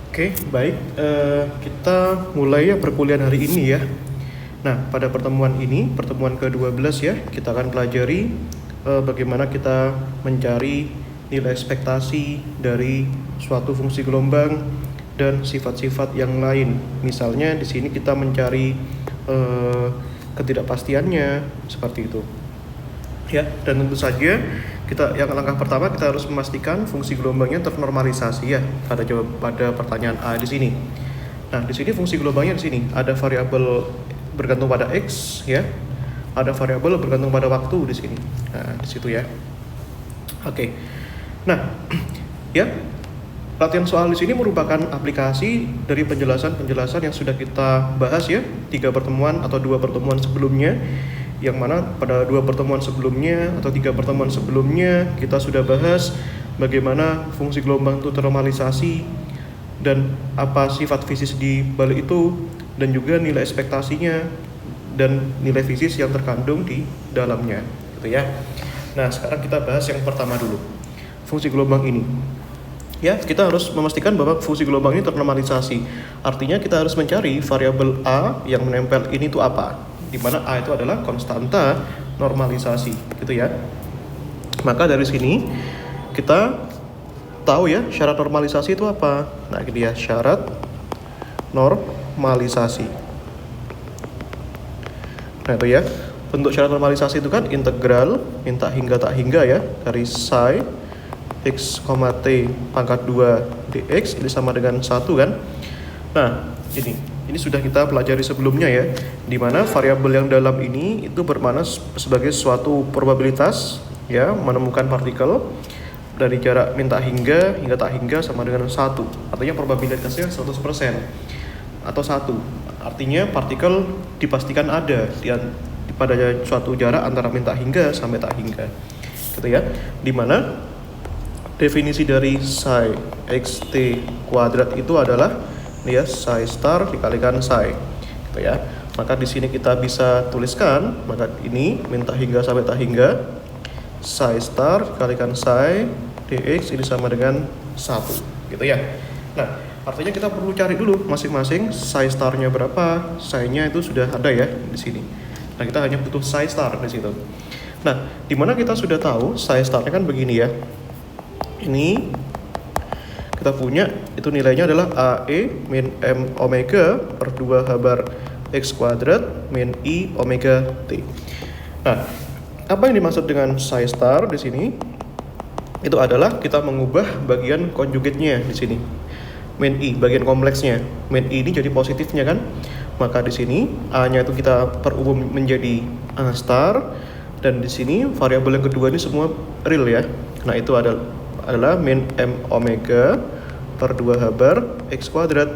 Oke, baik. Kita mulai ya perkuliahan hari ini ya. Nah, pada pertemuan ini, pertemuan ke-12 ya, kita akan pelajari bagaimana kita mencari nilai ekspektasi dari suatu fungsi gelombang dan sifat-sifat yang lain. Misalnya di sini kita mencari ketidakpastiannya seperti itu. Ya, dan tentu saja yang langkah pertama kita harus memastikan fungsi gelombangnya ternormalisasi ya pada pertanyaan A di sini. Nah, di sini fungsi gelombangnya di sini ada variabel bergantung pada x ya. Ada variabel bergantung pada waktu di sini. Nah, di situ ya. Oke. Nah, ya. Latihan soal di sini merupakan aplikasi dari penjelasan-penjelasan yang sudah kita bahas ya, 3 pertemuan atau 2 pertemuan sebelumnya, yang mana pada 2 pertemuan sebelumnya atau 3 pertemuan sebelumnya kita sudah bahas bagaimana fungsi gelombang itu ternormalisasi dan apa sifat fisis di balik itu, dan juga nilai ekspektasinya dan nilai fisis yang terkandung di dalamnya, gitu ya. Nah, sekarang kita bahas yang pertama dulu, fungsi gelombang ini. Ya, kita harus memastikan bahwa fungsi gelombang ini ternormalisasi. Artinya kita harus mencari variabel A yang menempel ini itu apa, di mana A itu adalah konstanta normalisasi, gitu ya. Maka dari sini kita tahu ya syarat normalisasi itu apa. Nah, ini dia syarat normalisasi. Nah, itu ya. Bentuk syarat normalisasi itu kan integral minta hingga tak hingga ya dari psi x, t pangkat 2 dx ini sama dengan 1 kan. Nah, ini sudah kita pelajari sebelumnya ya, di mana variabel yang dalam ini itu bermakna sebagai suatu probabilitas ya menemukan partikel dari jarak minta hingga tak hingga sama dengan 1. Artinya probabilitasnya 100% atau 1. Artinya partikel dipastikan ada pada suatu jarak antara minta hingga sampai tak hingga. Gitu ya. Di mana definisi dari psi xt kuadrat itu adalah ya psi star dikalikan psi, gitu ya. Maka di sini kita bisa tuliskan, maka ini minta hingga sampai tak hingga psi star dikalikan psi dx ini sama dengan 1, gitu ya. Nah, artinya kita perlu cari dulu masing-masing psi starnya berapa. Psi-nya itu sudah ada ya di sini. Nah, kita hanya butuh psi star di situ. Nah, di mana kita sudah tahu psi starnya kan begini ya. Ini kita punya itu nilainya adalah AE min M omega per 2 H bar X kuadrat min I omega T. Nah, apa yang dimaksud dengan psi star di sini? Itu adalah kita mengubah bagian konjugatnya di sini. Min I, bagian kompleksnya. Min I ini jadi positifnya kan? Maka di sini A-nya itu kita perubah menjadi A star, dan di sini variabel yang kedua ini semua real ya. Nah, itu adalah min M omega per 2 H bar X kuadrat.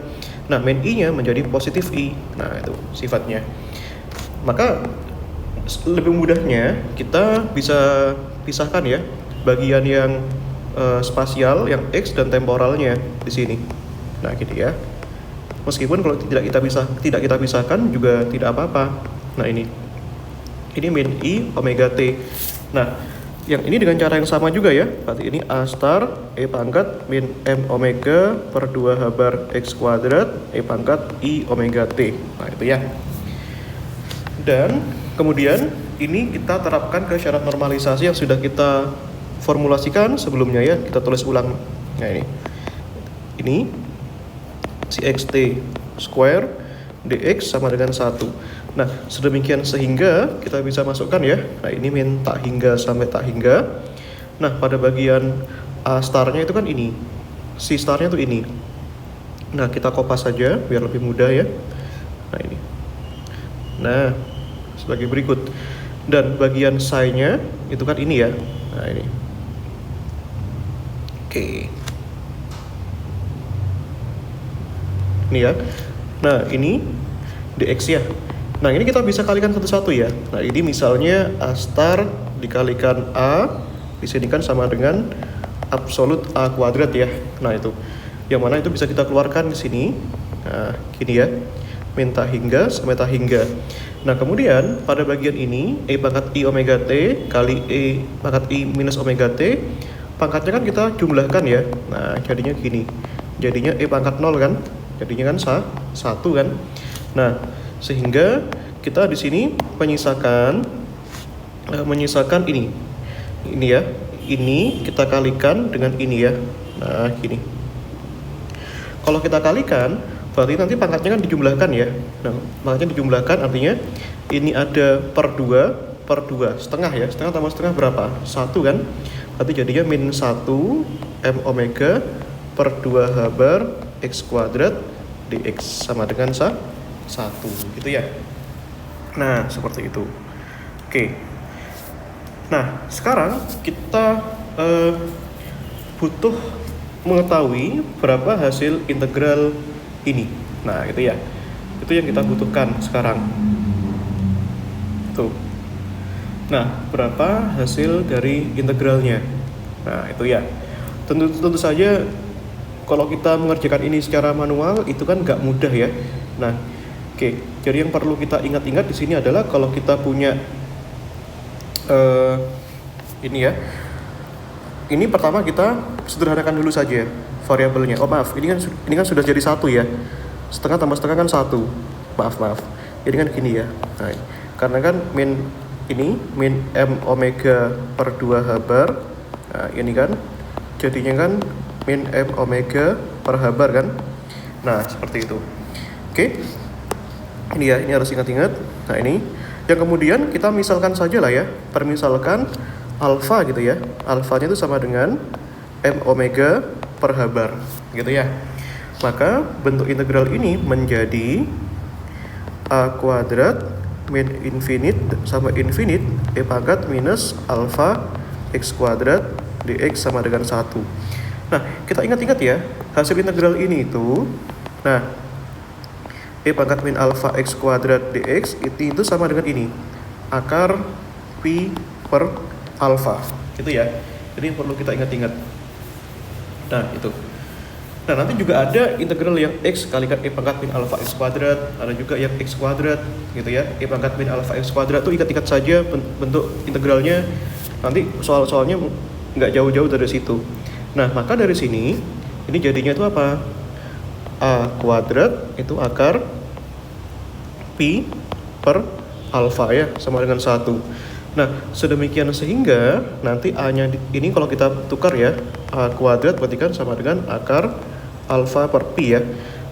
Nah, min I-nya menjadi positif I. Nah, itu sifatnya. Maka lebih mudahnya kita bisa pisahkan ya bagian yang spasial, yang X dan temporalnya di sini. Nah, gitu ya. Meskipun kalau tidak kita pisahkan juga tidak apa-apa. Nah, ini min I omega T. Nah, yang ini dengan cara yang sama juga ya. Berarti ini A star E pangkat min M omega per 2 H bar X kuadrat E pangkat I omega T. Nah, itu ya. Dan kemudian ini kita terapkan ke syarat normalisasi yang sudah kita formulasikan sebelumnya ya. Kita tulis ulang. Nah, ini si xt square dx sama dengan 1. Nah, sedemikian sehingga kita bisa masukkan ya. Nah, ini min tak hingga sampai tak hingga. Nah, pada bagian A starnya itu kan ini. Si starnya itu ini. Nah, kita kopas saja biar lebih mudah ya. Nah, ini. Nah, sebagai berikut. Dan bagian psi-nya itu kan ini ya. Nah, ini. Oke. Ini ya. Nah, ini dx ya. Nah, ini kita bisa kalikan satu-satu ya. Nah, ini misalnya A star dikalikan A disinikan sama dengan absolut A kuadrat ya. Nah, itu. Yang mana itu bisa kita keluarkan di sini. Nah, gini ya. Min tak hingga sampai tak hingga. Nah, kemudian pada bagian ini E pangkat I omega T kali E pangkat I minus omega T, pangkatnya kan kita jumlahkan ya. Nah, jadinya gini. jadinya E pangkat 0 kan, jadinya kan 1 kan. Nah, sehingga kita di sini menyisakan ini ya, ini kita kalikan dengan ini ya. Nah, gini. Kalau kita kalikan, berarti nanti pangkatnya kan dijumlahkan ya. Nah, pangkatnya dijumlahkan artinya ini ada per 2 setengah ya. Setengah tambah setengah berapa? 1 kan? Berarti jadinya min 1 M omega per 2 H bar X kuadrat dx sama dengan 1 gitu ya. Nah, seperti itu. Oke. Nah, sekarang kita butuh mengetahui berapa hasil integral ini. Nah, itu ya. Itu yang kita butuhkan sekarang. Tuh. Nah, berapa hasil dari integralnya? Nah, itu ya. Tentu saja kalau kita mengerjakan ini secara manual itu kan nggak mudah ya. Nah, oke. Jadi yang perlu kita ingat-ingat di sini adalah kalau kita punya ini ya. Ini pertama kita sederhanakan dulu saja variabelnya. Oh maaf, ini kan sudah jadi 1 ya. Setengah tambah setengah kan 1. Maaf. Ini kan gini ya. Nah, karena kan min M omega per 2 H bar. Nah, ini kan jadinya kan min M omega per H bar kan. Nah, seperti itu. Oke. Ini ya, ini harus ingat-ingat. Nah, ini yang kemudian kita misalkan saja lah ya, permisalkan alfa gitu ya. Alfanya itu sama dengan M omega per H bar gitu ya. Maka bentuk integral ini menjadi A kuadrat min infinite sama infinite E pangkat minus alfa X kuadrat dx sama dengan 1. Nah, kita ingat-ingat ya, hasil integral ini itu, nah, E pangkat min alfa X kuadrat dx itu sama dengan ini, akar pi per alfa, gitu ya. Jadi perlu kita ingat-ingat. Nah, itu. Nah, nanti juga ada integral yang X kalikan E pangkat min alfa X kuadrat, ada juga yang X kuadrat, gitu ya. E pangkat min alfa X kuadrat tuh ingat-ingat saja bentuk integralnya, nanti soal-soalnya nggak jauh-jauh dari situ. Nah, maka dari sini, ini jadinya itu apa? A kuadrat itu akar pi per alfa ya, sama dengan 1. Nah, sedemikian sehingga nanti A-nya ini kalau kita tukar ya, A kuadrat berarti kan sama dengan akar alfa per pi ya.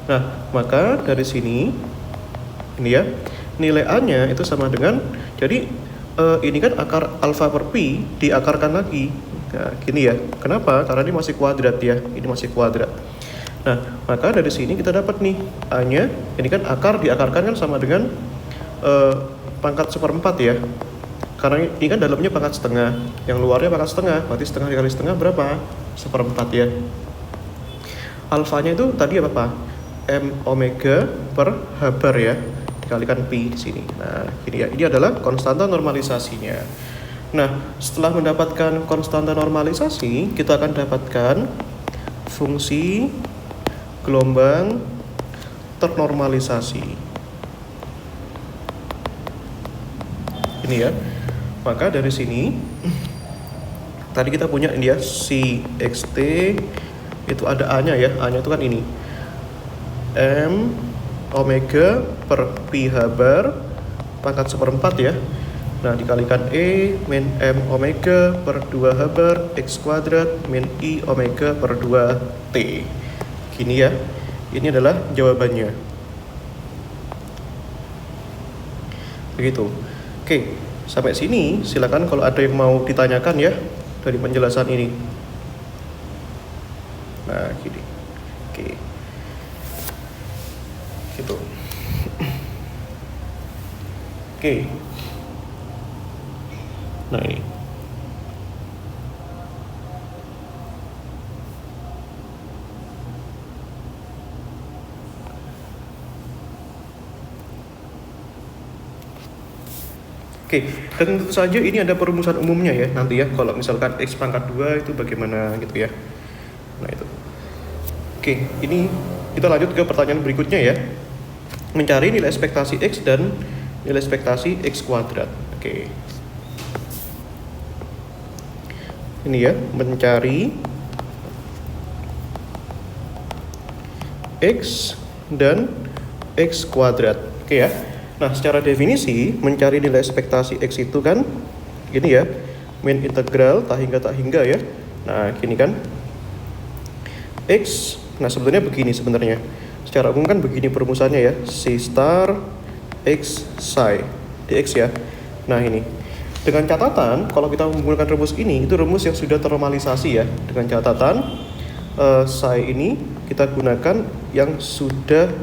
Nah, maka dari sini, ini ya, nilai A-nya itu sama dengan, jadi ini kan akar alfa per pi diakarkan lagi. Nah, gini ya, kenapa? Karena ini masih kuadrat ya, ini masih kuadrat. Nah, maka dari sini kita dapat nih A-nya, ini kan akar diakarkan kan sama dengan pangkat 1/4 ya. Karena ini kan dalamnya pangkat setengah, yang luarnya pangkat setengah, berarti setengah dikali setengah berapa? 1/4 ya. Alfanya itu tadi apa? M omega per H bar ya, dikalikan pi di sini. Nah, ini ya, ini adalah konstanta normalisasinya. Nah, setelah mendapatkan konstanta normalisasi, kita akan dapatkan fungsi gelombang ternormalisasi. Ini ya. Maka dari sini tadi kita punya ini ya, si xt itu ada A-nya ya. A-nya itu kan ini. M omega per pi H bar pangkat 1/4 ya. Nah, dikalikan E min M omega per 2 H bar X kuadrat min I omega per 2 T. Gini ya. Ini adalah jawabannya. Begitu. Oke. Sampai sini, silakan kalau ada yang mau ditanyakan ya dari penjelasan ini. Nah, gini. Oke. Gitu. Oke. Nah, ini. Oke, dan tentu saja ini ada perumusan umumnya ya nanti ya, kalau misalkan X pangkat 2 itu bagaimana gitu ya. Nah, itu. Oke, ini kita lanjut ke pertanyaan berikutnya ya. Mencari nilai ekspektasi X dan nilai ekspektasi X kuadrat. Oke. Ini ya, mencari X dan X kuadrat. Oke ya. Nah, secara definisi mencari nilai ekspektasi X itu kan gini ya, min integral tak hingga ya. Nah, gini kan. X, nah sebenarnya begini sebenarnya. Secara umum kan begini perumusannya ya, C star X psi dx ya. Nah ini, dengan catatan kalau kita menggunakan rumus ini, itu rumus yang sudah ternormalisasi ya. Dengan catatan psi ini kita gunakan yang sudah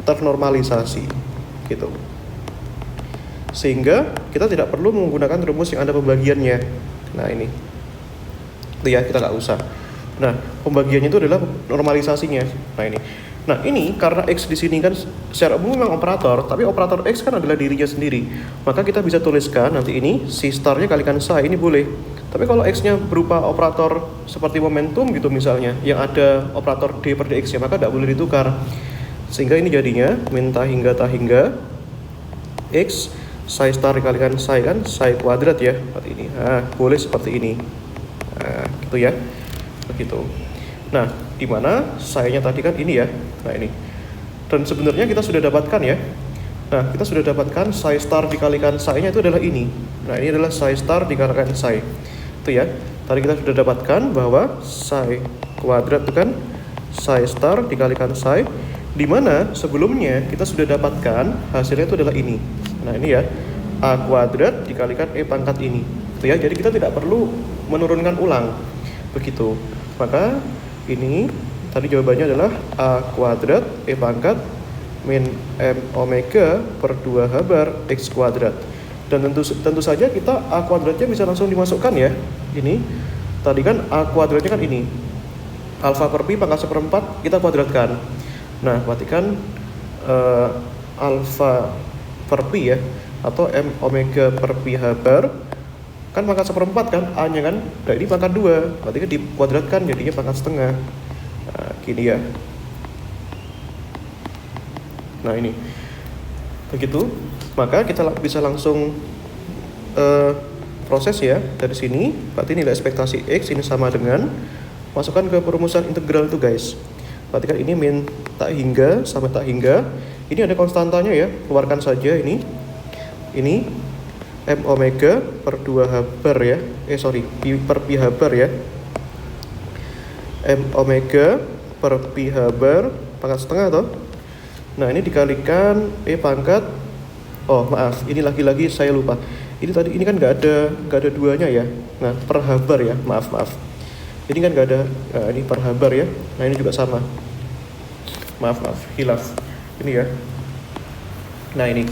ternormalisasi gitu. Sehingga kita tidak perlu menggunakan rumus yang ada pembagiannya. Nah ini, itu ya, kita nggak usah. Nah, pembagiannya itu adalah normalisasinya. Nah ini karena X di sini kan secara umum memang operator, tapi operator X kan adalah dirinya sendiri. Maka kita bisa tuliskan nanti ini C starnya kalikan psi, ini boleh. Tapi kalau X-nya berupa operator seperti momentum gitu misalnya, yang ada operator D per dx ya, maka tidak boleh ditukar. Sehingga ini jadinya min tak hingga X psi star dikalikan psi kan, psi kuadrat ya, seperti ini. Nah, boleh seperti ini. Nah, gitu ya. Begitu. Nah, di mana psi-nya tadi kan ini ya. Nah, ini. Dan sebenarnya kita sudah dapatkan ya. Nah, kita sudah dapatkan psi star dikalikan psi-nya itu adalah ini. Nah, ini adalah psi star dikalikan psi. Itu ya. Tadi kita sudah dapatkan bahwa psi kuadrat itu kan psi star dikalikan psi, di mana sebelumnya kita sudah dapatkan hasilnya itu adalah ini. Nah, ini ya. A kuadrat dikalikan E pangkat ini. Itu ya. Jadi kita tidak perlu menurunkan ulang. Begitu. Maka ini tadi jawabannya adalah A kuadrat E pangkat min M omega per 2H bar X kuadrat. Dan tentu saja kita A kuadratnya bisa langsung dimasukkan ya. Ini tadi kan A kuadratnya kan ini, alfa per pi pangkat 1/4 kita kuadratkan. Nah berarti kan alfa per pi ya, atau M omega per pi H bar kan pangkat 1/4 kan, A nya kan, nah ini pangkat 2, berarti kan dikuadratkan jadinya pangkat setengah. Nah gini ya. Nah ini begitu, maka kita bisa langsung proses ya dari sini. Berarti nilai ekspektasi X ini sama dengan, masukkan ke perumusan integral itu guys. Berarti kan ini min tak hingga sampai tak hingga, ini ada konstantanya ya, keluarkan saja ini M omega per 2H bar ya, pi per pi H bar ya, M omega per pi H bar pangkat setengah toh. Nah ini dikalikan E pangkat, oh maaf, ini lagi-lagi saya lupa, ini tadi ini kan nggak ada duanya ya. Nah per H bar ya, maaf ini kan nggak ada, nah, ini per H bar ya. Nah ini juga sama, maaf hilaf ini ya. Nah ini,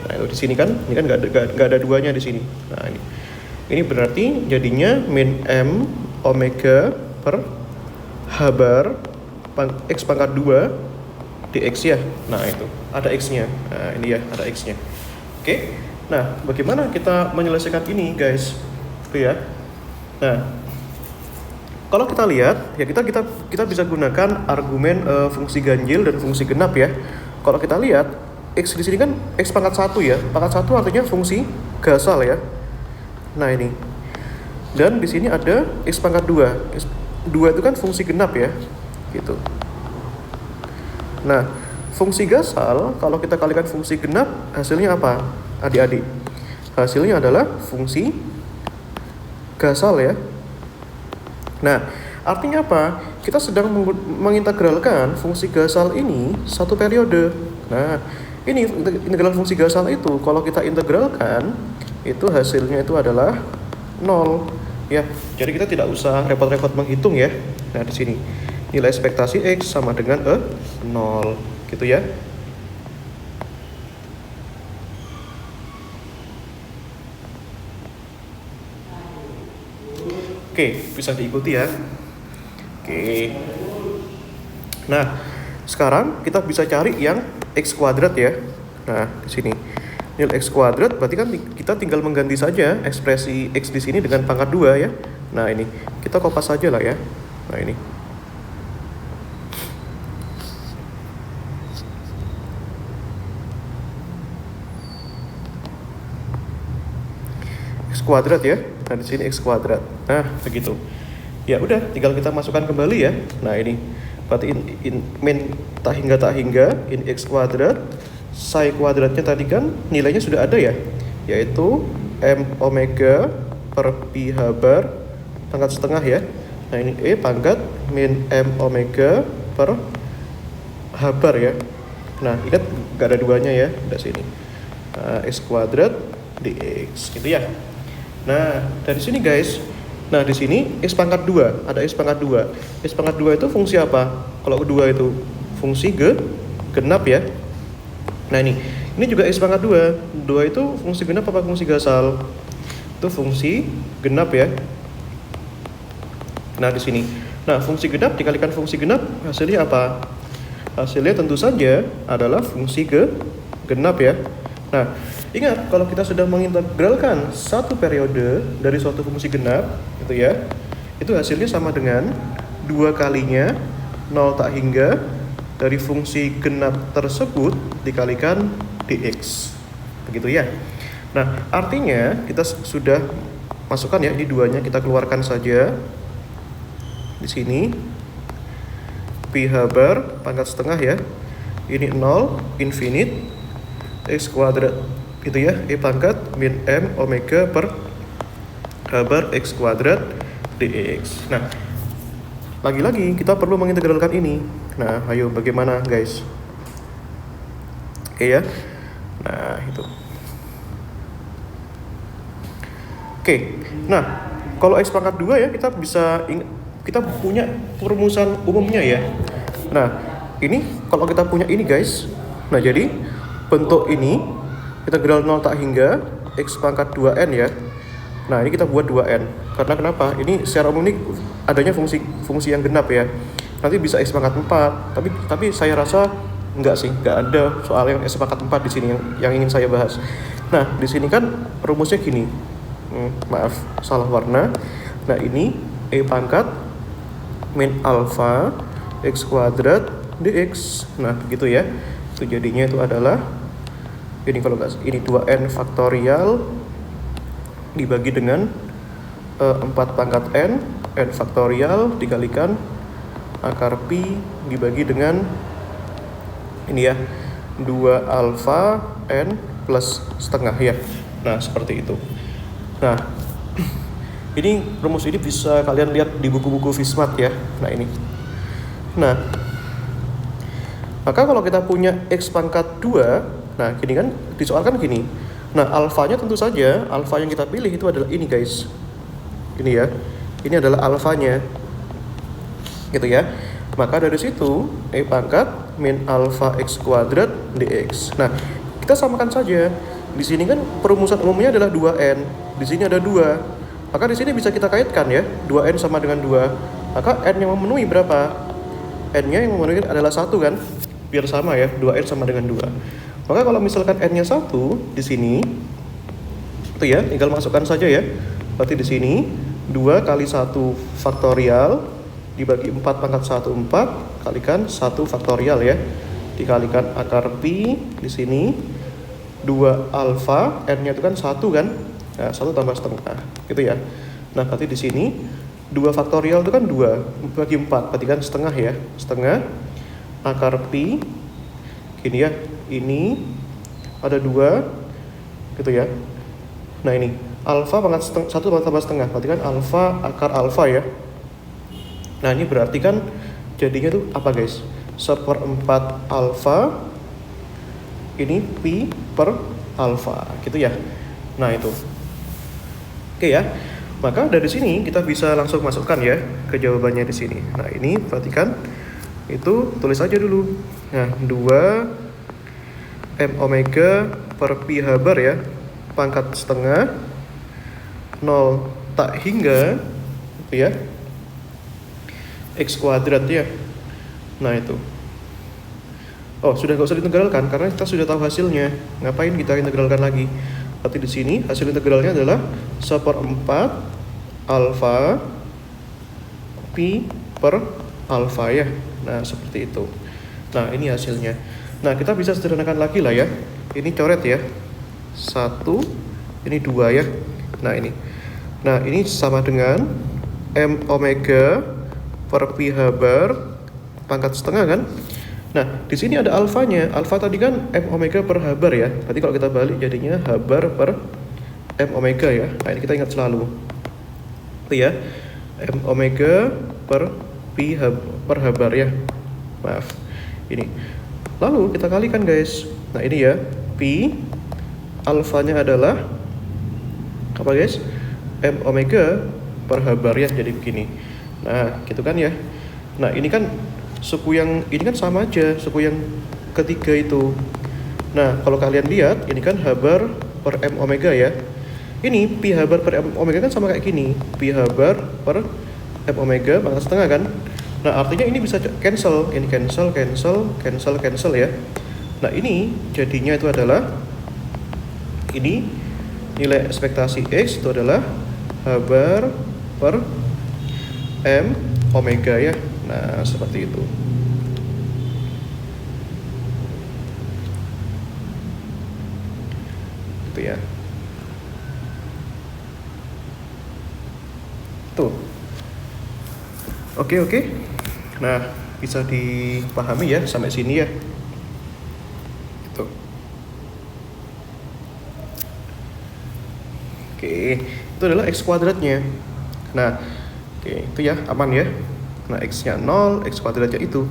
nah itu di sini kan, ini kan nggak ada duanya di sini. Nah ini berarti jadinya min M omega per H bar X pangkat 2 dx ya. Nah itu ada X-nya. Nah ini ya ada X-nya. Oke. Nah bagaimana kita menyelesaikan ini guys? Itu ya. Nah kalau kita lihat ya, kita bisa gunakan argumen fungsi ganjil dan fungsi genap ya. Kalau kita lihat X di sini kan X pangkat 1 ya. Pangkat 1 artinya fungsi gasal ya. Nah ini. Dan di sini ada X pangkat 2. X 2 itu kan fungsi genap ya. Gitu. Nah, fungsi gasal kalau kita kalikan fungsi genap, hasilnya apa? Adik-adik. Hasilnya adalah fungsi gasal ya. Nah, artinya apa? Kita sedang mengintegralkan fungsi gasal ini satu periode. Nah, ini integral fungsi gasal itu kalau kita integralkan itu hasilnya itu adalah 0 ya. Jadi kita tidak usah repot-repot menghitung ya. Nah, di sini nilai ekspektasi X sama dengan 0 gitu ya. Oke, bisa diikuti ya. Oke. Nah, sekarang kita bisa cari yang X kuadrat ya. Nah, di sini nilai X kuadrat berarti kan kita tinggal mengganti saja ekspresi X di sini dengan pangkat 2 ya. Nah, ini kita kopas saja lah ya. Nah, ini X kuadrat ya. Nah, di sini X kuadrat. Nah, begitu. Ya udah, tinggal kita masukkan kembali ya. Nah, ini Berarti min tak hingga in x kuadrat, psi kuadratnya tadi kan nilainya sudah ada ya, yaitu m omega per pi h bar pangkat setengah ya. Nah ini E pangkat min m omega per h bar ya. Nah ingat gak ada duanya ya, udah sini. X kuadrat dx gitu ya. Nah dari sini guys, nah di sini x pangkat 2, ada x pangkat 2. X pangkat 2 itu fungsi apa? Kalau kedua itu fungsi genap ya. Nah ini juga x pangkat 2. 2 itu fungsi genap apa fungsi gasal? Itu fungsi genap ya. Nah di sini. Nah fungsi genap dikalikan fungsi genap hasilnya apa? Hasilnya tentu saja adalah fungsi genap ya. Nah, ingat kalau kita sudah mengintegralkan satu periode dari suatu fungsi genap, gitu ya, itu hasilnya sama dengan 2 kalinya 0 tak hingga dari fungsi genap tersebut dikalikan dx. Begitu ya. Nah, artinya kita sudah masukkan ya, ini duanya kita keluarkan saja. Di sini pi h bar pangkat setengah ya. Ini 0 infinite x kuadrat itu ya, e pangkat min m omega per h bar x kuadrat dx. Nah, lagi-lagi kita perlu mengintegralkan ini. Nah, ayo bagaimana guys? Oke ya. Nah, itu. Oke. Nah, kalau x pangkat 2 ya, kita punya perumusan umumnya ya. Nah, ini kalau kita punya ini guys. Nah, jadi bentuk ini integral 0 tak hingga x pangkat 2n ya. Nah ini kita buat 2n. Karena kenapa? Ini secara umum ini adanya fungsi yang genap ya. Nanti bisa x pangkat 4. Tapi saya rasa enggak sih, enggak ada soal yang x pangkat 4 di sini yang ingin saya bahas. Nah di sini kan rumusnya gini. Maaf salah warna. Nah ini e pangkat min alpha x kuadrat dx. Nah begitu ya. Itu jadinya itu adalah ini, kalau nggak ini 2n faktorial dibagi dengan 4 pangkat n faktorial dikalikan akar pi dibagi dengan ini ya 2 alfa n plus setengah ya. Nah seperti itu. Nah ini rumus ini bisa kalian lihat di buku-buku Fismat ya. Nah ini. Nah maka kalau kita punya x pangkat 2, nah gini kan, disoalkan gini. Nah, alfanya tentu saja, alfa yang kita pilih itu adalah ini guys. Ini ya, ini adalah alfanya. Gitu ya. Maka dari situ, e pangkat min alfa x kuadrat dx. Nah, kita samakan saja. Di sini kan perumusan umumnya adalah 2n. Di sini ada 2. Maka di sini bisa kita kaitkan ya, 2n sama dengan 2. Maka n yang memenuhi berapa? N-nya yang memenuhi adalah 1 kan? Biar sama ya, 2n sama dengan 2. Maka kalau misalkan n-nya 1 di sini itu ya, tinggal masukkan saja ya. Berarti di sini 2 kali 1 faktorial dibagi 4 pangkat 1 4 kalikan 1 faktorial ya. Dikalikan akar pi di sini 2 alfa, n-nya itu kan 1 kan? Nah, 1 tambah setengah gitu ya. Nah, berarti di sini 2 faktorial itu kan 2 bagi 4, berarti kan setengah ya. Setengah akar pi gini ya, ini ada 2 gitu ya. Nah ini alfa pangkat 1 tambah setengah, berarti kan alfa akar alfa ya. Nah ini berarti kan jadinya tuh apa guys? 1/4 alfa ini pi per alfa gitu ya. Nah itu oke ya. Maka dari sini kita bisa langsung masukkan ya ke jawabannya di sini. Nah ini perhatikan, itu tulis aja dulu. Nah 2 m omega per pi h bar ya, pangkat setengah 0 tak hingga gitu ya x kuadrat ya. Nah itu, oh sudah gak usah diintegralkan karena kita sudah tahu hasilnya. Ngapain kita integralkan lagi? Berarti di sini hasil integralnya adalah 1/4 alfa pi per alfa ya. Nah seperti itu. Nah ini hasilnya. Nah kita bisa sederhanakan lagi lah ya. Ini coret ya, 1, ini 2 ya. Nah ini, nah ini sama dengan m omega per pi h bar pangkat setengah kan. Nah, di sini ada alfanya. Alfa tadi kan M omega per H bar ya. Berarti kalau kita balik jadinya H bar per M omega ya. Nah, ini kita ingat selalu. Itu ya. M omega per P per H bar ya. Maaf. Ini. Lalu kita kalikan guys. Nah, ini ya. P alfanya adalah apa guys? M omega per H bar ya. Jadi begini. Nah, gitu kan ya. Nah, ini kan suku yang ini kan sama aja, suku yang ketiga itu. Nah, kalau kalian lihat, ini kan H bar per M omega ya. Ini P H bar per M omega kan sama kayak gini. P H bar per M omega pangkat setengah kan. Nah, artinya ini bisa cancel. Ini cancel ya. Nah, ini jadinya itu adalah ini nilai ekspektasi X itu adalah H bar per M omega ya. Nah, seperti itu. Itu ya. Tuh. Oke. Nah, bisa dipahami ya sampai sini ya. Tuh. Oke, itu adalah X kuadratnya. Nah, oke, itu ya, aman ya. Nah, X-nya 0, X kuadratnya itu.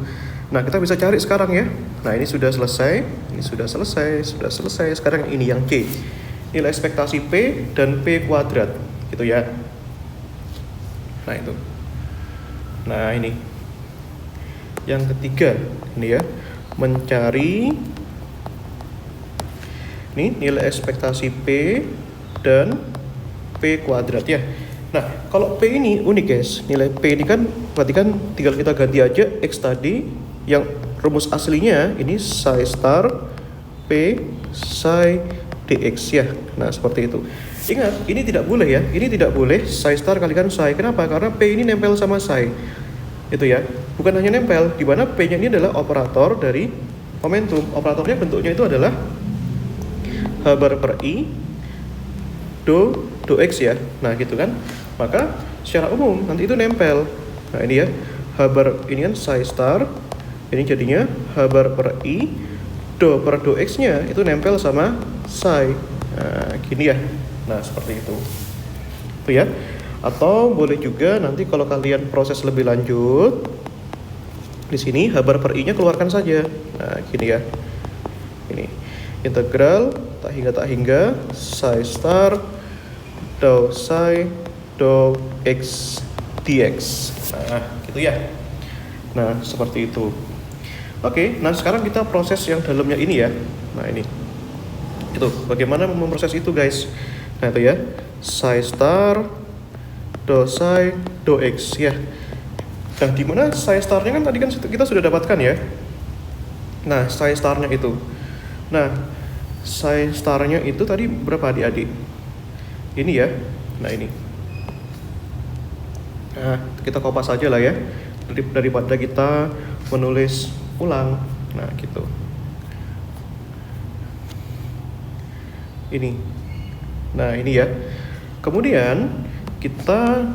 Nah, kita bisa cari sekarang ya. Nah, ini sudah selesai. Sekarang ini yang C. Nilai ekspektasi P dan P kuadrat. Gitu ya. Nah, itu. Nah, ini. Yang ketiga, ini ya. Mencari ini nilai ekspektasi P dan P kuadrat ya. Nah, kalau P ini unik guys, nilai P ini kan berarti kan tinggal kita ganti aja X tadi yang rumus aslinya ini psi star P psi dx ya. Nah, seperti itu. Ingat, ini tidak boleh ya. Ini tidak boleh psi star kalikan psi. Kenapa? Karena P ini nempel sama psi. Itu ya. Bukan hanya nempel, di mana P-nya ini adalah operator dari momentum. Operatornya bentuknya itu adalah H bar per I do X ya. Nah, gitu kan. Maka secara umum nanti itu nempel. Nah, ini ya. H bar ini kan psi star. Ini jadinya H bar per I do per do X-nya itu nempel sama psi. Nah, gini ya. Nah, seperti itu. Itu ya. Atau boleh juga nanti kalau kalian proses lebih lanjut di sini H bar per I-nya keluarkan saja. Nah, gini ya. Ini integral tak hingga psi star do psi do X dx. Nah, gitu ya. Nah, seperti itu. Oke, nah sekarang kita proses yang dalamnya ini ya. Nah, ini. Itu, bagaimana memproses itu, guys? Nah, itu ya. Psi star do psi do X ya. Nah, di mana psi starnya kan tadi kan kita sudah dapatkan ya. Nah, psi starnya itu. Nah, psi starnya itu tadi berapa adik-adik? Ini ya. Nah, ini. Nah, kita kopas aja lah ya, daripada kita menulis ulang. Nah, gitu. Ini. Nah, ini ya. Kemudian kita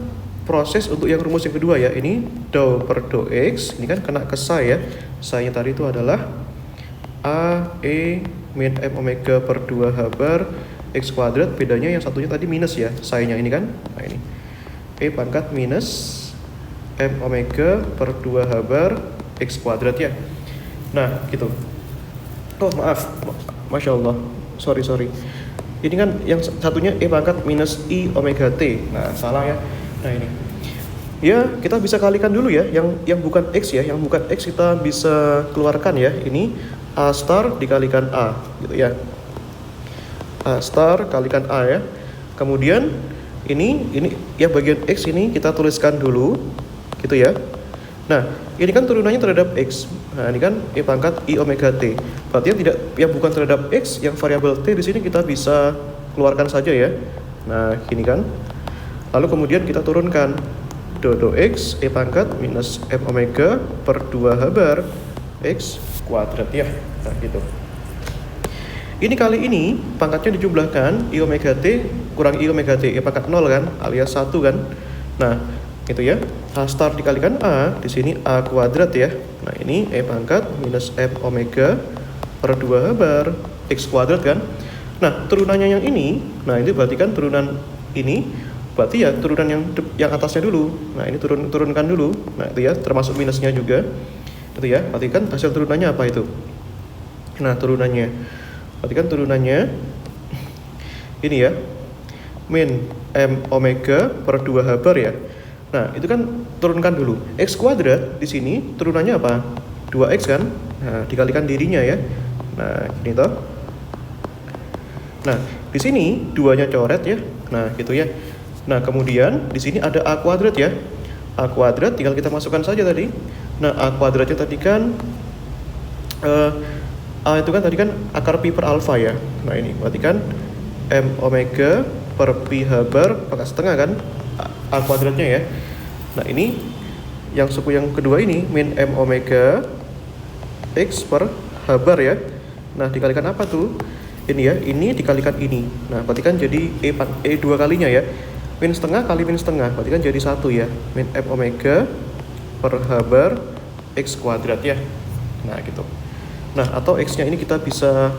proses untuk yang rumus yang kedua ya. Ini do per do X. Ini kan kena ke psi ya. Psi-nya tadi itu adalah A E min M omega per 2 H bar X kuadrat. Bedanya yang satunya tadi minus ya. Psi-nya ini kan. Nah, ini. E pangkat minus M omega per 2 H bar X kuadrat ya. Nah, gitu. Oh, maaf. Masya Allah. Sorry. Ini kan yang satunya E pangkat minus I omega T. Nah, salah ya. Nah, ini. Ya, kita bisa kalikan dulu ya. Yang bukan X ya. Yang bukan X kita bisa keluarkan ya. Ini A star dikalikan A. Gitu ya. A star kalikan A ya. Kemudian ini ya bagian X ini kita tuliskan dulu gitu ya. Nah, ini kan turunannya terhadap X. Nah, ini kan E pangkat I omega T. Berarti yang bukan terhadap X, yang variabel T di sini kita bisa keluarkan saja ya. Nah, gini kan. Lalu kemudian kita turunkan do X E pangkat minus M omega per 2 H bar X kuadrat ya. Nah, gitu. Ini kali ini pangkatnya dijumlahkan I omega T kurang I omega T, E pangkat 0 kan, alias 1 kan. Nah, gitu ya. A star dikalikan A, di sini A kuadrat ya. Nah, ini E pangkat minus M omega per 2 habar X kuadrat kan. Nah, turunannya yang ini, nah ini berarti kan turunan ini, berarti ya turunan yang atasnya dulu. Nah, ini turunkan dulu. Nah, itu ya, termasuk minusnya juga. Itu ya, berarti kan hasil turunannya apa itu? Nah, turunannya, berarti kan turunannya ini ya, min M omega per 2 habar ya. Nah, itu kan turunkan dulu. X kuadrat di sini turunannya apa? 2x kan? Nah, dikalikan dirinya ya. Nah, gini toh. Nah, di sini 2-nya coret ya. Nah, gitu ya. Nah, kemudian di sini ada A kuadrat ya. A kuadrat tinggal kita masukkan saja tadi. Nah, A kuadratnya tadi kan A itu kan tadi kan akar pi per alfa ya. Nah, ini berarti kan M omega per pi habar pangkat setengah kan? A kuadratnya ya. Nah, ini yang suku yang kedua ini min M omega X per habar ya. Nah, dikalikan apa tuh? Ini ya, ini dikalikan ini. Nah, berarti kan jadi E 2 kalinya ya. Min setengah kali min setengah, berarti kan jadi 1 ya. Min M omega per habar X kuadrat ya. Nah, gitu. Nah, atau X-nya ini kita bisa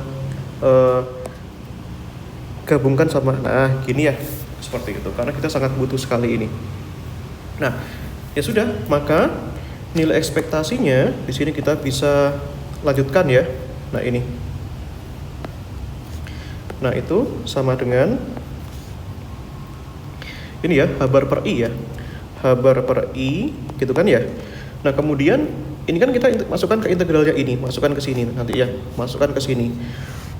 gabungkan sama, nah gini ya. Seperti itu, karena kita sangat butuh sekali ini. Nah, ya sudah, maka nilai ekspektasinya di sini kita bisa lanjutkan ya. Nah, ini. Nah, itu sama dengan ini ya, habar per I ya. Habar per I gitu kan ya. Nah, kemudian ini kan kita masukkan ke integralnya ini, masukkan ke sini nanti ya, masukkan ke sini.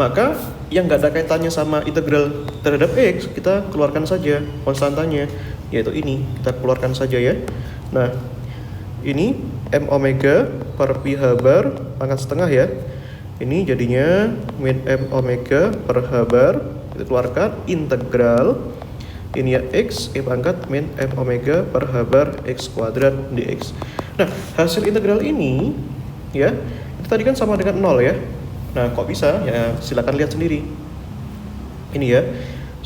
Maka yang nggak ada kaitannya sama integral terhadap X, kita keluarkan saja konstantanya, yaitu ini, kita keluarkan saja ya. Nah, ini M omega per pi habar pangkat setengah ya. Ini jadinya min M omega per habar, kita keluarkan integral ini ya X E pangkat min M omega per habar X kuadrat dx. Nah, hasil integral ini ya, itu tadi kan sama dengan 0 ya. Nah, kok bisa? Ya, silakan lihat sendiri. Ini ya,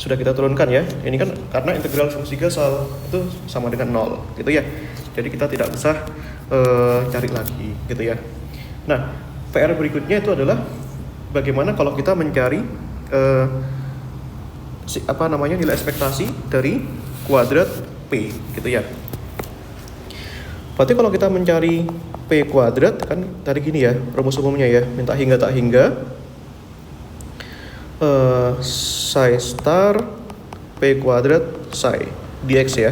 sudah kita turunkan ya. Ini kan karena integral fungsi Gasal itu sama dengan 0, gitu ya. Jadi kita tidak usah cari lagi, gitu ya. Nah, PR berikutnya itu adalah bagaimana kalau kita mencari nilai ekspektasi dari kuadrat P, gitu ya. Berarti kalau kita mencari P kuadrat kan tadi gini ya, rumus umumnya ya, minta hingga tak hingga psi star P kuadrat psi dx ya.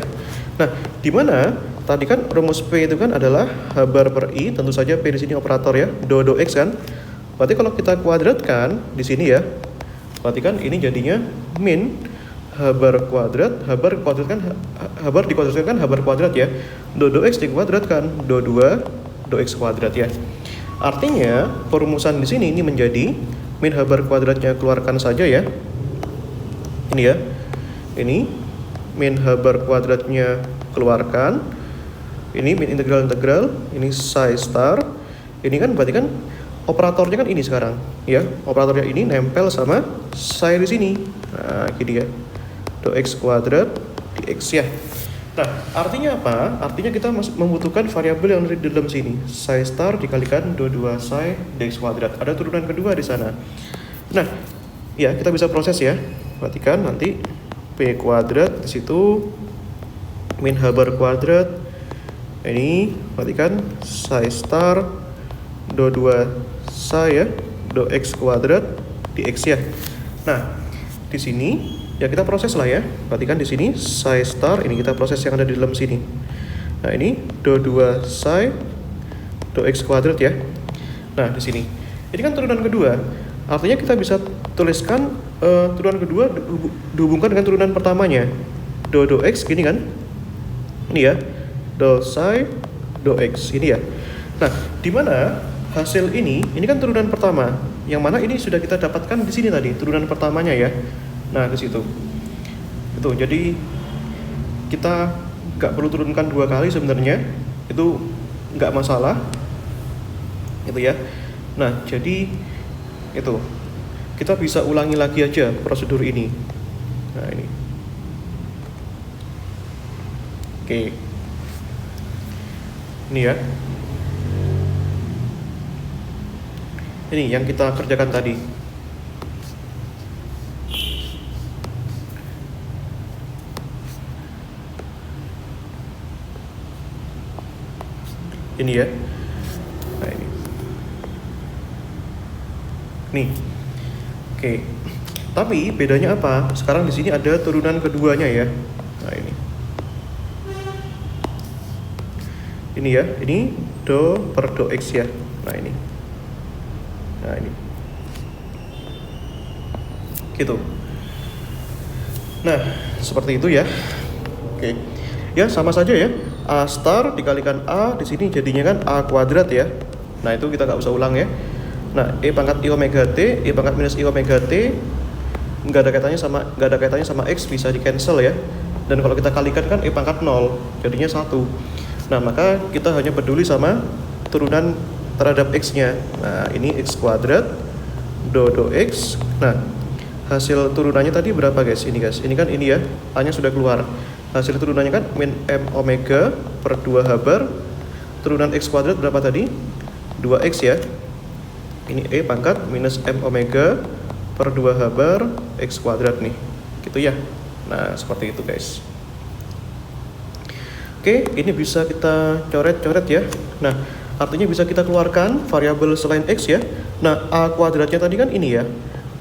Nah, di mana tadi kan rumus P itu kan adalah habar per I, tentu saja P di sini operator ya, do x kan. Berarti kalau kita kuadratkan di sini ya, berarti kan ini jadinya min habar kuadrat, habar dikuadratkan kan habar kuadrat ya, do x dikuadratkan do 2 do x kuadrat ya. Artinya perumusan di sini ini menjadi min habar kuadratnya keluarkan saja ya. Ini ya. Ini min habar kuadratnya keluarkan. Ini min integral, ini psi star. Ini kan berarti kan operatornya kan ini sekarang ya. Operatornya ini nempel sama psi di sini. Nah, gini ya. Do x kuadrat dx ya. Nah, artinya apa? Artinya kita masih membutuhkan variabel yang ada di dalam sini. Psi star dikalikan do 2 psi dx kuadrat. Ada turunan kedua di sana. Nah, ya kita bisa proses ya. Perhatikan nanti P kuadrat di situ min habar kuadrat. Ini perhatikan psi star do 2 psi ya, do x kuadrat dx ya. Nah, di sini ya kita proses lah ya. Perhatikan di sini psi star, ini kita proses yang ada di dalam sini. Nah, ini do 2 psi do x kuadrat ya. Nah, di sini. Ini kan turunan kedua. Artinya kita bisa tuliskan turunan kedua dihubungkan dengan turunan pertamanya. Do x gini kan? Ini ya. Do psi do x ini ya. Nah, di mana hasil ini kan turunan pertama. Yang mana ini sudah kita dapatkan di sini tadi, turunan pertamanya ya. Nah, ke situ. Itu. Jadi kita nggak perlu turunkan 2 kali sebenarnya. Itu nggak masalah. Gitu ya. Nah, jadi itu. Kita bisa ulangi lagi aja prosedur ini. Nah, ini. Oke. Ini ya. Ini yang kita kerjakan tadi. Ini ya. Nah, ini. Nih. Oke. Tapi bedanya apa? Sekarang di sini ada turunan keduanya ya. Nah, ini. Ini ya, ini do per do x ya. Nah, ini. Nah, ini. Gitu. Nah, seperti itu ya. Oke. Ya, sama saja ya. A star dikalikan A di sini jadinya kan A kuadrat ya. Nah, itu kita nggak usah ulang ya. Nah, E pangkat I omega T, E pangkat minus I omega T nggak ada kaitannya sama X, bisa di cancel ya. Dan kalau kita kalikan kan E pangkat 0 jadinya 1. Nah, maka kita hanya peduli sama turunan terhadap X-nya. Nah, ini X kuadrat do X. Nah, hasil turunannya tadi berapa guys? Ini guys, ini kan ini ya, A-nya sudah keluar. Hasil turunannya kan min M omega per 2 H bar. Turunan X kuadrat berapa tadi? 2X ya. Ini E pangkat minus M omega per 2 H bar X kuadrat nih. Gitu ya. Nah, seperti itu guys. Oke, ini bisa kita coret-coret ya. Nah, artinya bisa kita keluarkan variabel selain X ya. Nah, A kuadratnya tadi kan ini ya.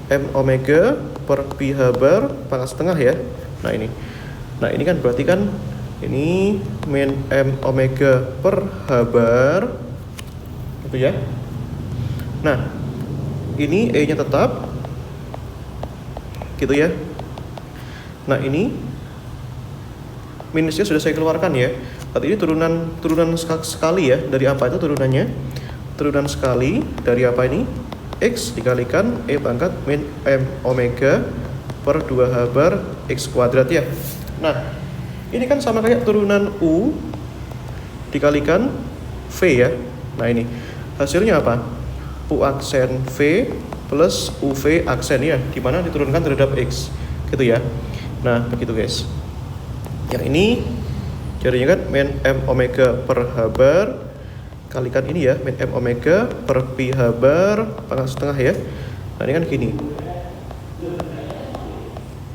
M omega per pi H bar pangkat setengah ya. Nah, ini. Nah, ini kan berarti kan ini min M omega per H bar. Gitu ya. Nah, ini E-nya tetap. Gitu ya. Nah, ini minusnya sudah saya keluarkan ya. Berarti ini turunan sekali ya. Dari apa itu turunannya? Turunan sekali dari apa ini? X dikalikan E pangkat min M omega per 2 H bar X kuadrat ya. Nah, ini kan sama kayak turunan U dikalikan V ya. Nah, ini hasilnya apa? U aksen V plus UV aksen ya, dimana diturunkan terhadap X gitu ya. Nah, begitu guys. Yang ini jadinya kan min M omega per H bar kalikan ini ya, min M omega per pi H bar pangkat setengah ya. Nah, ini kan gini.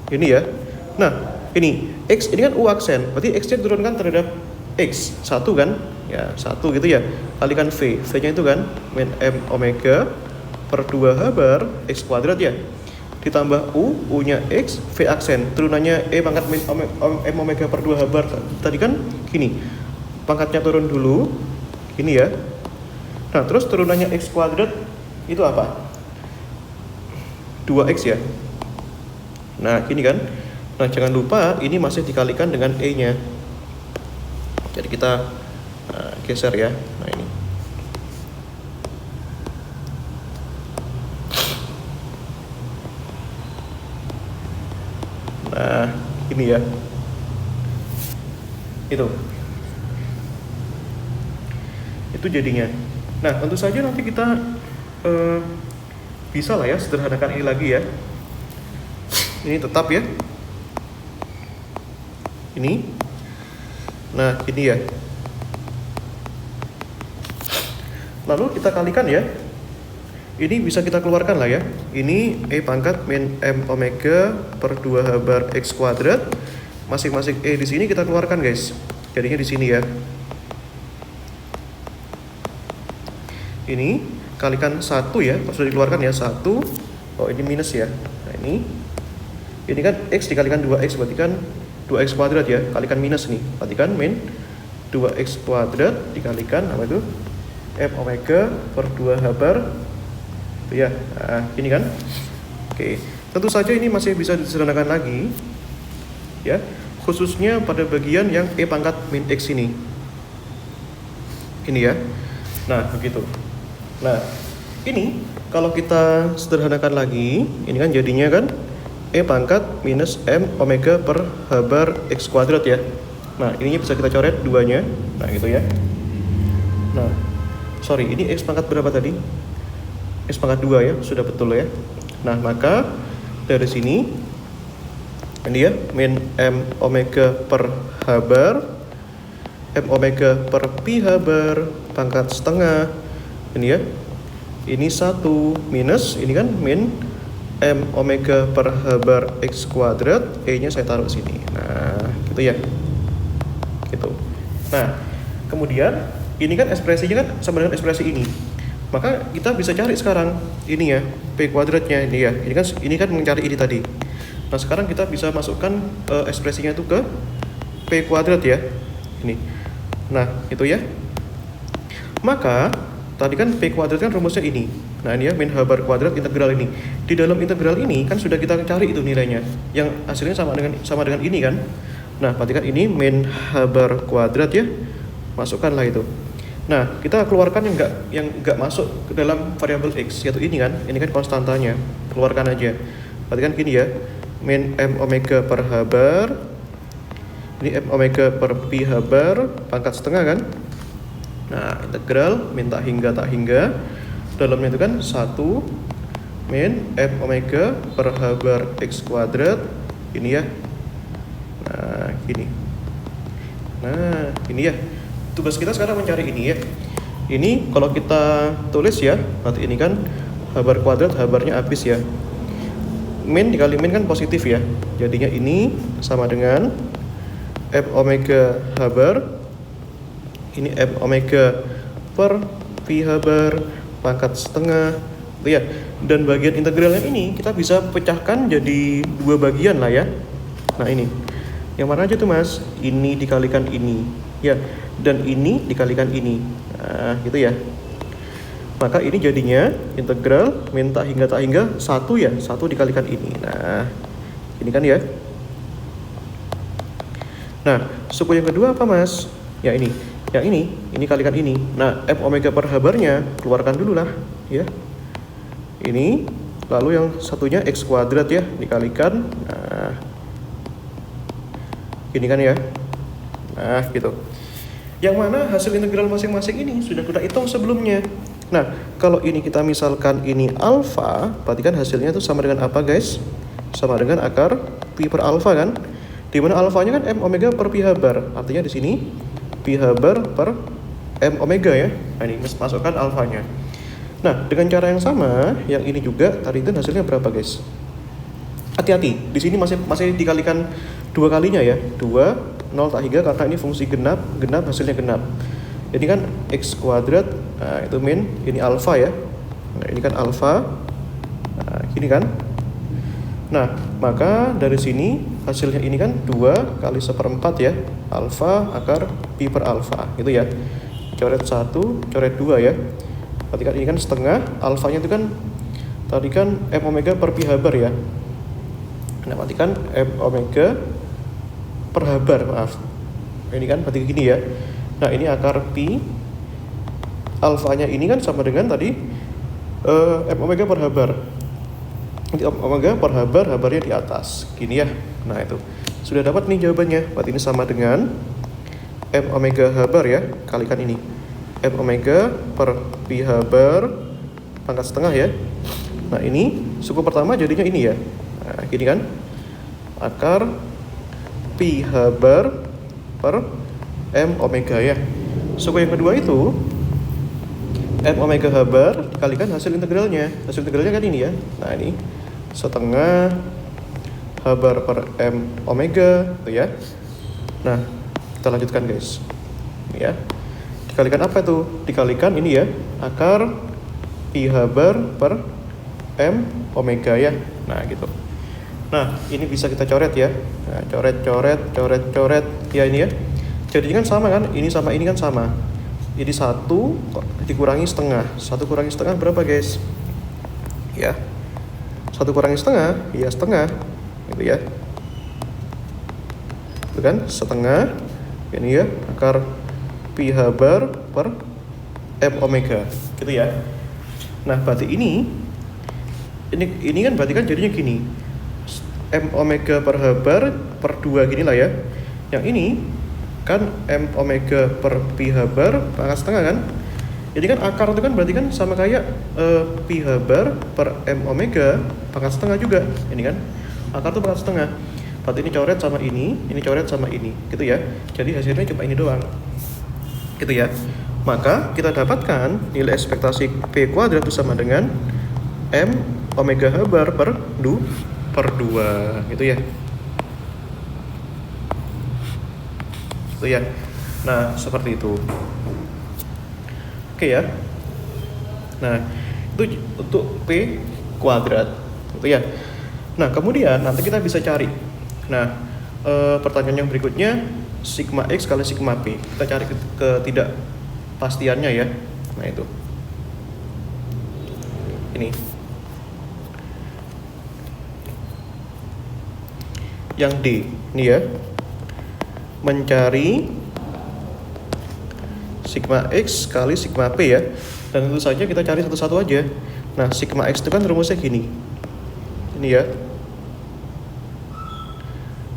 Ini ya. Nah, ini X ini kan U aksen, berarti X-nya diturunkan terhadap X 1 kan? Ya, 1 gitu ya. Kalikan V. V-nya itu kan min M omega per 2 H bar X kuadrat ya. Ditambah U-nya X, V aksen. Turunannya E pangkat min M omega per 2 H bar. Tadi kan gini. Pangkatnya turun dulu. Ini ya. Nah, terus turunannya X kuadrat itu apa? 2X ya. Nah, gini kan. Nah, jangan lupa ini masih dikalikan dengan E-nya. Jadi kita geser ya. Nah, ini. Nah, ini ya. Itu jadinya. Nah, tentu saja nanti kita bisa lah ya sederhanakan ini lagi ya. Ini tetap ya. Ini. Nah, ini ya. Lalu kita kalikan ya. Ini bisa kita keluarkan lah ya. Ini E pangkat min M omega per 2 H bar X kuadrat. Masing-masing E di sini kita keluarkan guys. Jadinya di sini ya. Ini kalikan 1 ya. Sudah dikeluarkan ya 1. Oh, ini minus ya. Nah, ini kan X dikalikan 2X berarti kan 2X kuadrat ya. Kalikan minus nih. Berarti kan min 2X kuadrat dikalikan apa itu? M omega per 2 H bar ya, nah, ini kan. Oke, tentu saja ini masih bisa disederhanakan lagi ya, khususnya pada bagian yang E pangkat min X ini ya. Nah, begitu. Nah, ini kalau kita sederhanakan lagi, ini kan jadinya kan E pangkat minus M omega per H bar X kuadrat ya. Nah, ininya bisa kita coret duanya. Nah, gitu ya. Nah, sorry, ini X pangkat berapa tadi? X pangkat 2 ya, sudah betul ya. Nah, maka dari sini ini ya, min M omega per H bar M omega per pi H bar pangkat setengah. Ini ya. Ini 1 minus, ini kan min M omega per H bar X kuadrat, E-nya saya taruh sini. Nah, gitu ya. Gitu. Nah, kemudian ini kan ekspresinya kan sama dengan ekspresi ini. Maka kita bisa cari sekarang ini ya, P kuadratnya ini ya. Ini kan mencari ini tadi. Nah, sekarang kita bisa masukkan ekspresinya itu ke P kuadrat ya. Ini. Nah, itu ya. Maka tadi kan P kuadrat kan rumusnya ini. Nah, ini ya, min H bar kuadrat integral ini. Di dalam integral ini kan sudah kita cari itu nilainya. Yang hasilnya sama dengan ini kan. Nah, berarti kan ini min H bar kuadrat ya. Masukkanlah itu. Nah, kita keluarkan yang enggak masuk ke dalam variabel X, yaitu ini kan. Ini kan konstantanya. Keluarkan aja. Berarti kan gini ya. Min M omega per H bar. Ini M omega per pi H bar pangkat setengah kan. Nah, integral min tak hingga dalamnya itu kan 1 min M omega per H bar X kuadrat ini ya. Nah, gini. Nah, ini ya. Tugas kita sekarang mencari ini ya. Ini kalau kita tulis ya, berarti ini kan H bar kuadrat, H barnya habis ya. Min dikali min kan positif ya. Jadinya ini sama dengan M omega H bar. Ini M omega per pi H bar pangkat setengah itu ya. Dan bagian integralnya ini kita bisa pecahkan jadi 2 bagian lah ya. Nah, ini yang mana aja tuh Mas? Ini dikalikan ini ya, dan ini dikalikan ini. Nah, gitu ya. Maka ini jadinya integral min tak hingga 1 ya, 1 dikalikan ini. Nah, ini kan ya. Nah, suku yang kedua apa Mas? Ya ini. Yang ini kalikan ini. Nah, M omega per H barnya keluarkan dulu lah ya. Ini, lalu yang satunya X kuadrat ya, dikalikan. Nah, ini kan ya. Nah, gitu. Yang mana hasil integral masing-masing ini sudah kita hitung sebelumnya. Nah, kalau ini kita misalkan ini alfa, berarti kan hasilnya itu sama dengan apa guys? Sama dengan akar pi per alfa kan? Di mana alfanya kan M omega per pi H bar. Artinya di sini pi H bar per M omega ya. Nah, ini masukkan alfanya. Nah, dengan cara yang sama, yang ini juga tadi itu hasilnya berapa guys? Hati-hati, di sini masih dikalikan 2 kalinya ya. 2 0 tak hingga karena ini fungsi genap hasilnya genap. Ini kan X kuadrat, nah itu min, ini alfa ya. Nah, ini kan alfa. Nah, gini kan. Nah, maka dari sini hasilnya ini kan 2 kali 1/4 ya. Alfa akar pi per alfa, gitu ya. Coret 1, coret 2 ya. Berarti kan ini kan setengah, alfanya itu kan tadi kan M omega per pi H bar ya. Nah, berarti kan M omega per H bar, maaf. Ini kan berarti gini ya. Nah, ini akar pi alfanya ini kan sama dengan tadi M omega per H bar. Ini omega per H bar, H barnya di atas. Gini ya. Nah, itu. Sudah dapat nih jawabannya. Berarti ini sama dengan M omega H bar ya, kalikan ini. M omega per pi H bar pangkat setengah ya. Nah, ini suku pertama jadinya ini ya. Nah, gini kan. Akar pi H bar per M omega ya. Suku yang kedua itu M omega H bar dikalikan hasil integralnya. Hasil integralnya kan ini ya. Nah, ini setengah H bar per M omega tuh ya. Nah, kita lanjutkan guys. Ini ya. Dikalikan apa tuh? Dikalikan ini ya, akar pi H bar per M omega ya. Nah, gitu. Nah, ini bisa kita coret ya. Nah, coret ya ini ya. Jadinya kan sama kan? Ini sama ini kan sama. Jadi 1 dikurangi setengah. 1 kurangi setengah berapa guys? Ya. 1 kurangi setengah, ya setengah. Gitu ya. Itu kan setengah. Ini ya, akar pi H bar per M omega. Gitu ya. Nah, berarti ini kan berarti kan jadinya gini. M omega per H bar per 2 gini lah ya. Yang ini kan M omega per pi H bar pangkat setengah kan. Jadi kan akar itu kan berarti kan sama kayak pi H bar per M omega pangkat setengah juga. Ini kan akar itu pangkat setengah. Berarti ini coret sama ini coret sama ini, gitu ya. Jadi hasilnya cuma ini doang, gitu ya. Maka kita dapatkan nilai ekspektasi P kuadrat itu sama dengan M omega H bar per 2, gitu ya. Gitu ya. Nah, seperti itu. Oke ya. Nah, itu untuk P kuadrat, gitu ya. Nah, kemudian nanti kita bisa cari. Nah, pertanyaan yang berikutnya, sigma X kali sigma P. Kita cari ketidakpastiannya ya. Nah, itu. Ini. Yang D, ini ya. Mencari sigma X kali sigma P ya. Dan tentu saja kita cari satu-satu aja. Nah, sigma X itu kan rumusnya gini. Ini ya.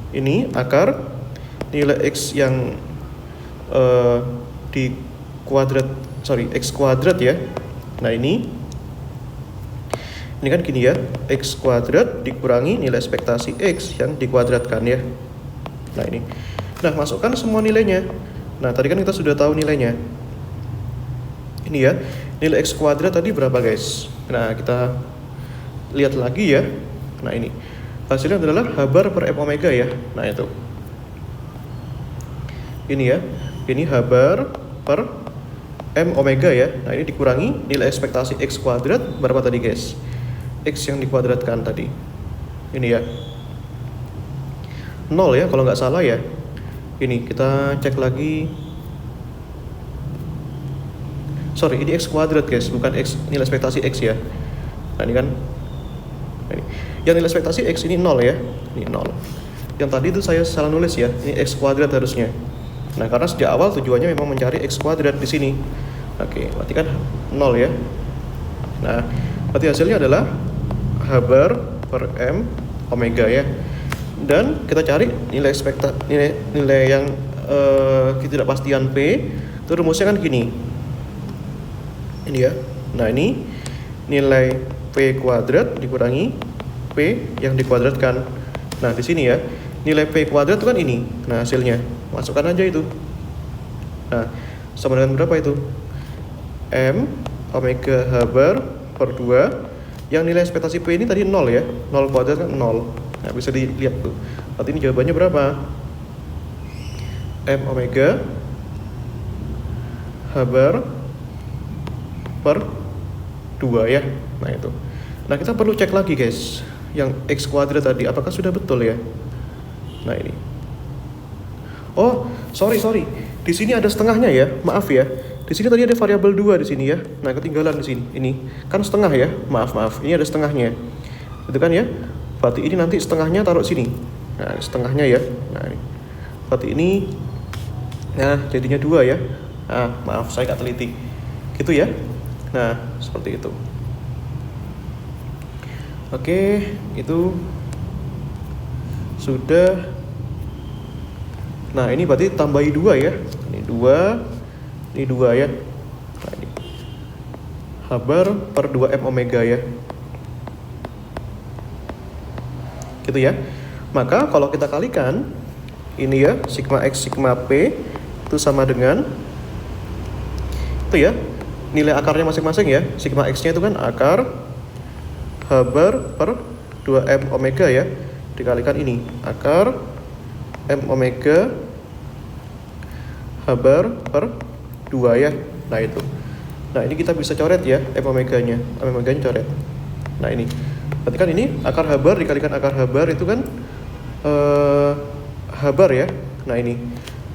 Ini akar nilai X yang di kuadrat, X kuadrat ya. Nah, ini kan gini ya, X kuadrat dikurangi nilai ekspektasi X yang dikuadratkan ya. Nah, ini. Nah, masukkan semua nilainya. Nah, tadi kan kita sudah tahu nilainya. Ini ya, nilai X kuadrat tadi berapa guys? Nah, kita lihat lagi ya. Nah, ini hasilnya adalah H bar per M omega ya. Nah, itu. Ini ya, ini H bar per M omega ya. Nah, ini dikurangi nilai ekspektasi X kuadrat berapa tadi guys? X yang dikuadratkan tadi. Ini ya. 0 ya kalau nggak salah ya. Ini kita cek lagi. Ini X kuadrat guys, bukan X nilai ekspektasi X ya. Nah, ini kan. Nah, ini. Yang nilai ekspektasi X ini 0 ya. Ini 0. Yang tadi itu saya salah nulis ya. Ini X kuadrat harusnya. Nah, karena sejak awal tujuannya memang mencari X kuadrat di sini. Oke, berarti kan 0 ya. Nah, berarti hasilnya adalah H bar per M omega ya. Dan kita cari nilai nilai yang ketidakpastian P itu rumusnya kan gini. Ini ya. Nah, ini nilai P kuadrat dikurangi P yang dikuadratkan. Nah, di sini ya. Nilai P kuadrat itu kan ini. Nah, hasilnya masukkan aja itu. Nah, sama dengan berapa itu? M omega H bar per 2. Yang nilai ekspektasi P ini tadi 0 ya. 0 kuadrat kan 0. Nah, bisa dilihat tuh. Berarti ini jawabannya berapa? M omega H bar per 2 ya. Nah, itu. Nah, kita perlu cek lagi guys. Yang X kuadrat tadi apakah sudah betul ya? Nah, ini. Oh, sorry. Di sini ada setengahnya ya. Maaf ya. Di sini tadi ada variabel 2 di sini ya. Nah, ketinggalan di sini. Ini kan setengah ya. Maaf. Ini ada setengahnya. Itu kan ya. Berarti ini nanti setengahnya taruh sini. Nah, setengahnya ya. Nah, ini. Berarti ini nah, jadinya 2 ya. Nah, maaf saya nggak teliti. Gitu ya. Nah, seperti itu. Oke, itu sudah. Nah, ini berarti tambahi 2 ya. Ini 2 ya. Nah, ini H bar per 2M omega ya. Gitu ya. Maka kalau kita kalikan ini ya, sigma X sigma P itu sama dengan itu ya, nilai akarnya masing-masing ya. Sigma X-nya itu kan akar H bar per 2M omega ya, dikalikan ini akar M omega H bar per 2 ya. Nah, itu. Nah, ini kita bisa coret ya M omeganya. M omeganya coret. Nah, ini. Berarti kan ini akar H bar dikalikan akar H bar itu kan H bar ya. Nah, ini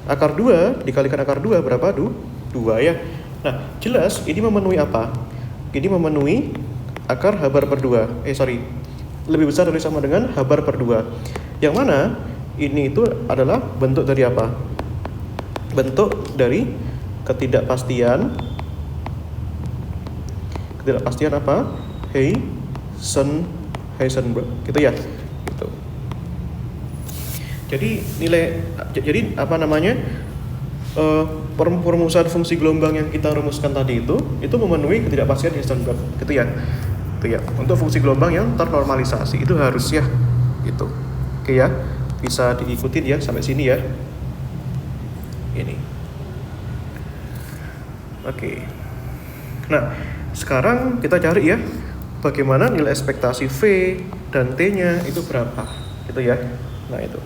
akar 2 dikalikan akar 2 berapa? 2 ya. Nah, jelas ini memenuhi apa? Ini memenuhi akar H bar per 2. Lebih besar dari sama dengan H bar per 2. Yang mana ini itu adalah bentuk dari apa? Bentuk dari ketidakpastian apa? Heisenberg gitu ya. Gitu. Jadi apa namanya? Perumusan fungsi gelombang yang kita rumuskan tadi itu memenuhi ketidakpastian Heisenberg gitu ya. Itu ya. Untuk fungsi gelombang yang ternormalisasi itu harus ya gitu. Oke ya. bisa diikutin ya sampai sini ya. Ini. Oke. Nah, sekarang kita cari ya bagaimana nilai ekspektasi V dan T-nya itu berapa, gitu ya. Nah, itu.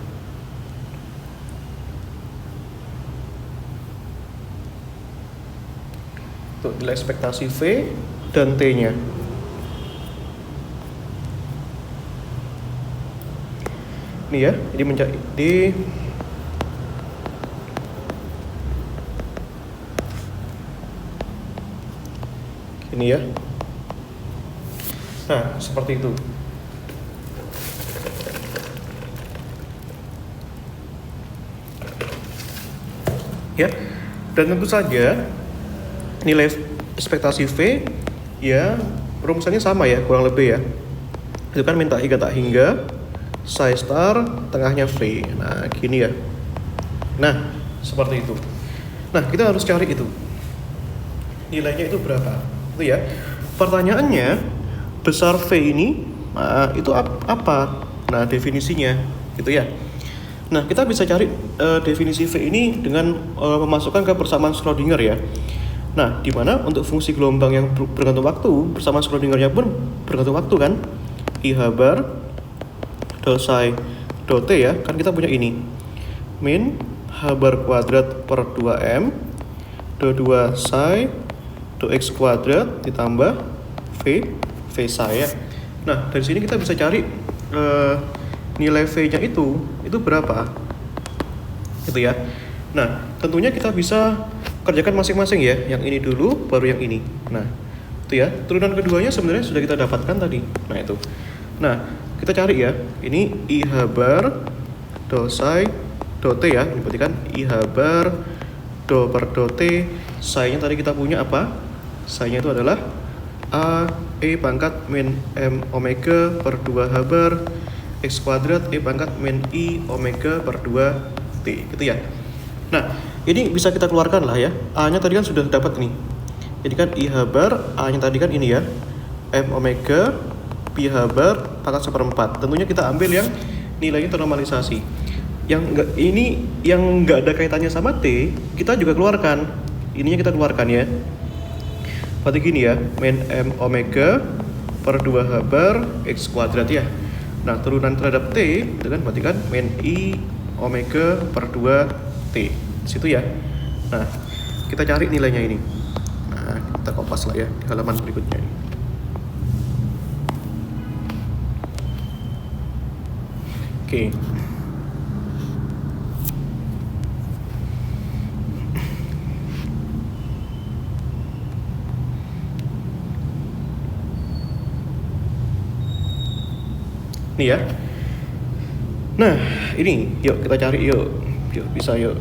Tuh, nilai ekspektasi V dan T-nya. Ini ya, jadi mencari di ini ya. Nah, seperti itu. Ya. Dan tentu saja nilai ekspektasi V ya rumusannya sama ya, kurang lebih ya. Itu kan minta hingga tak hingga psi star tengahnya V. Nah, gini ya. Nah, seperti itu. Nah, kita harus cari itu. Nilainya itu berapa? Itu ya. Pertanyaannya, besar V ini itu apa? Nah, definisinya gitu ya. Nah, kita bisa cari definisi V ini dengan memasukkan ke persamaan Schrödinger ya. Nah, di mana untuk fungsi gelombang yang bergantung waktu, persamaan Schrödingernya pun bergantung waktu kan? IH bar del psi del T ya, kan kita punya ini. Min H bar kuadrat per 2M del 2 psi del X kuadrat ditambah V psi ya. Nah, dari sini kita bisa cari nilai V-nya itu berapa? Gitu ya. Nah, tentunya kita bisa kerjakan masing-masing ya. Yang ini dulu, baru yang ini. Nah, itu ya. Turunan keduanya sebenarnya sudah kita dapatkan tadi. Nah, itu. Nah, kita cari ya. Ini IH bar do psi do T ya. Ini berarti kan IH bar do per do T. Psi-nya tadi kita punya apa? Psi-nya itu adalah A E pangkat min M omega per 2 H bar X kuadrat E pangkat min I omega per 2 T. Gitu ya. Nah, ini bisa kita keluarkan lah ya. A-nya tadi kan sudah dapat nih. Jadi kan IH bar, A-nya tadi kan ini ya. M omega pi H bar pangkat 1/4. Tentunya kita ambil yang nilainya ternormalisasi. Yang enggak ada kaitannya sama T, kita juga keluarkan. Ininya kita keluarkan ya. Berarti gini ya, min M omega per 2 H bar X kuadrat ya. Nah, turunan terhadap T itu kan berarti kan min I omega per 2 T. Situ ya. Nah, kita cari nilainya ini. Nah, kita kopas lah ya di halaman berikutnya ini. Oke. Ini ya. Nah, ini yuk kita cari yuk. Yuk, bisa yuk.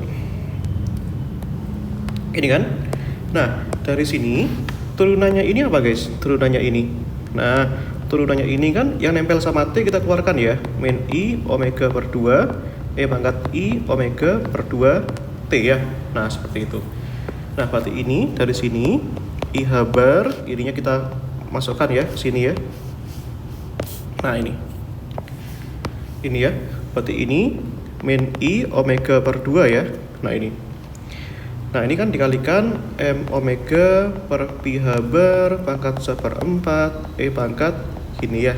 Ini kan. Nah, dari sini turunannya ini apa guys? Turunannya ini. Nah, turunannya ini kan yang nempel sama T kita keluarkan ya. Min I omega per 2 E pangkat I omega per 2 T ya. Nah, seperti itu. Nah, berarti ini dari sini IH bar, ininya kita masukkan ya sini ya. Nah, ini ya. Berarti ini min I omega per 2 ya. Nah, ini. Nah, ini kan dikalikan M omega per pi H bar pangkat 1/4 E pangkat gini ya.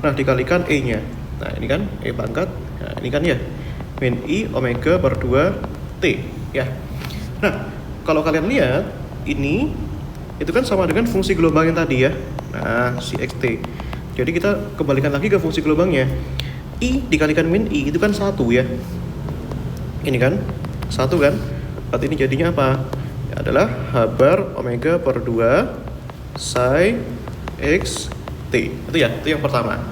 Nah, dikalikan E-nya. Nah, ini kan E pangkat. Nah, ini kan ya. Min I omega per 2 T ya. Nah, kalau kalian lihat ini itu kan sama dengan fungsi gelombang yang tadi ya. Nah, si XT. Jadi kita kembalikan lagi ke fungsi gelombangnya. I dikalikan min I itu kan 1 ya. Ini kan 1 kan. Berarti ini jadinya apa? Ya adalah H bar omega per 2 psi X T. Itu ya, itu yang pertama.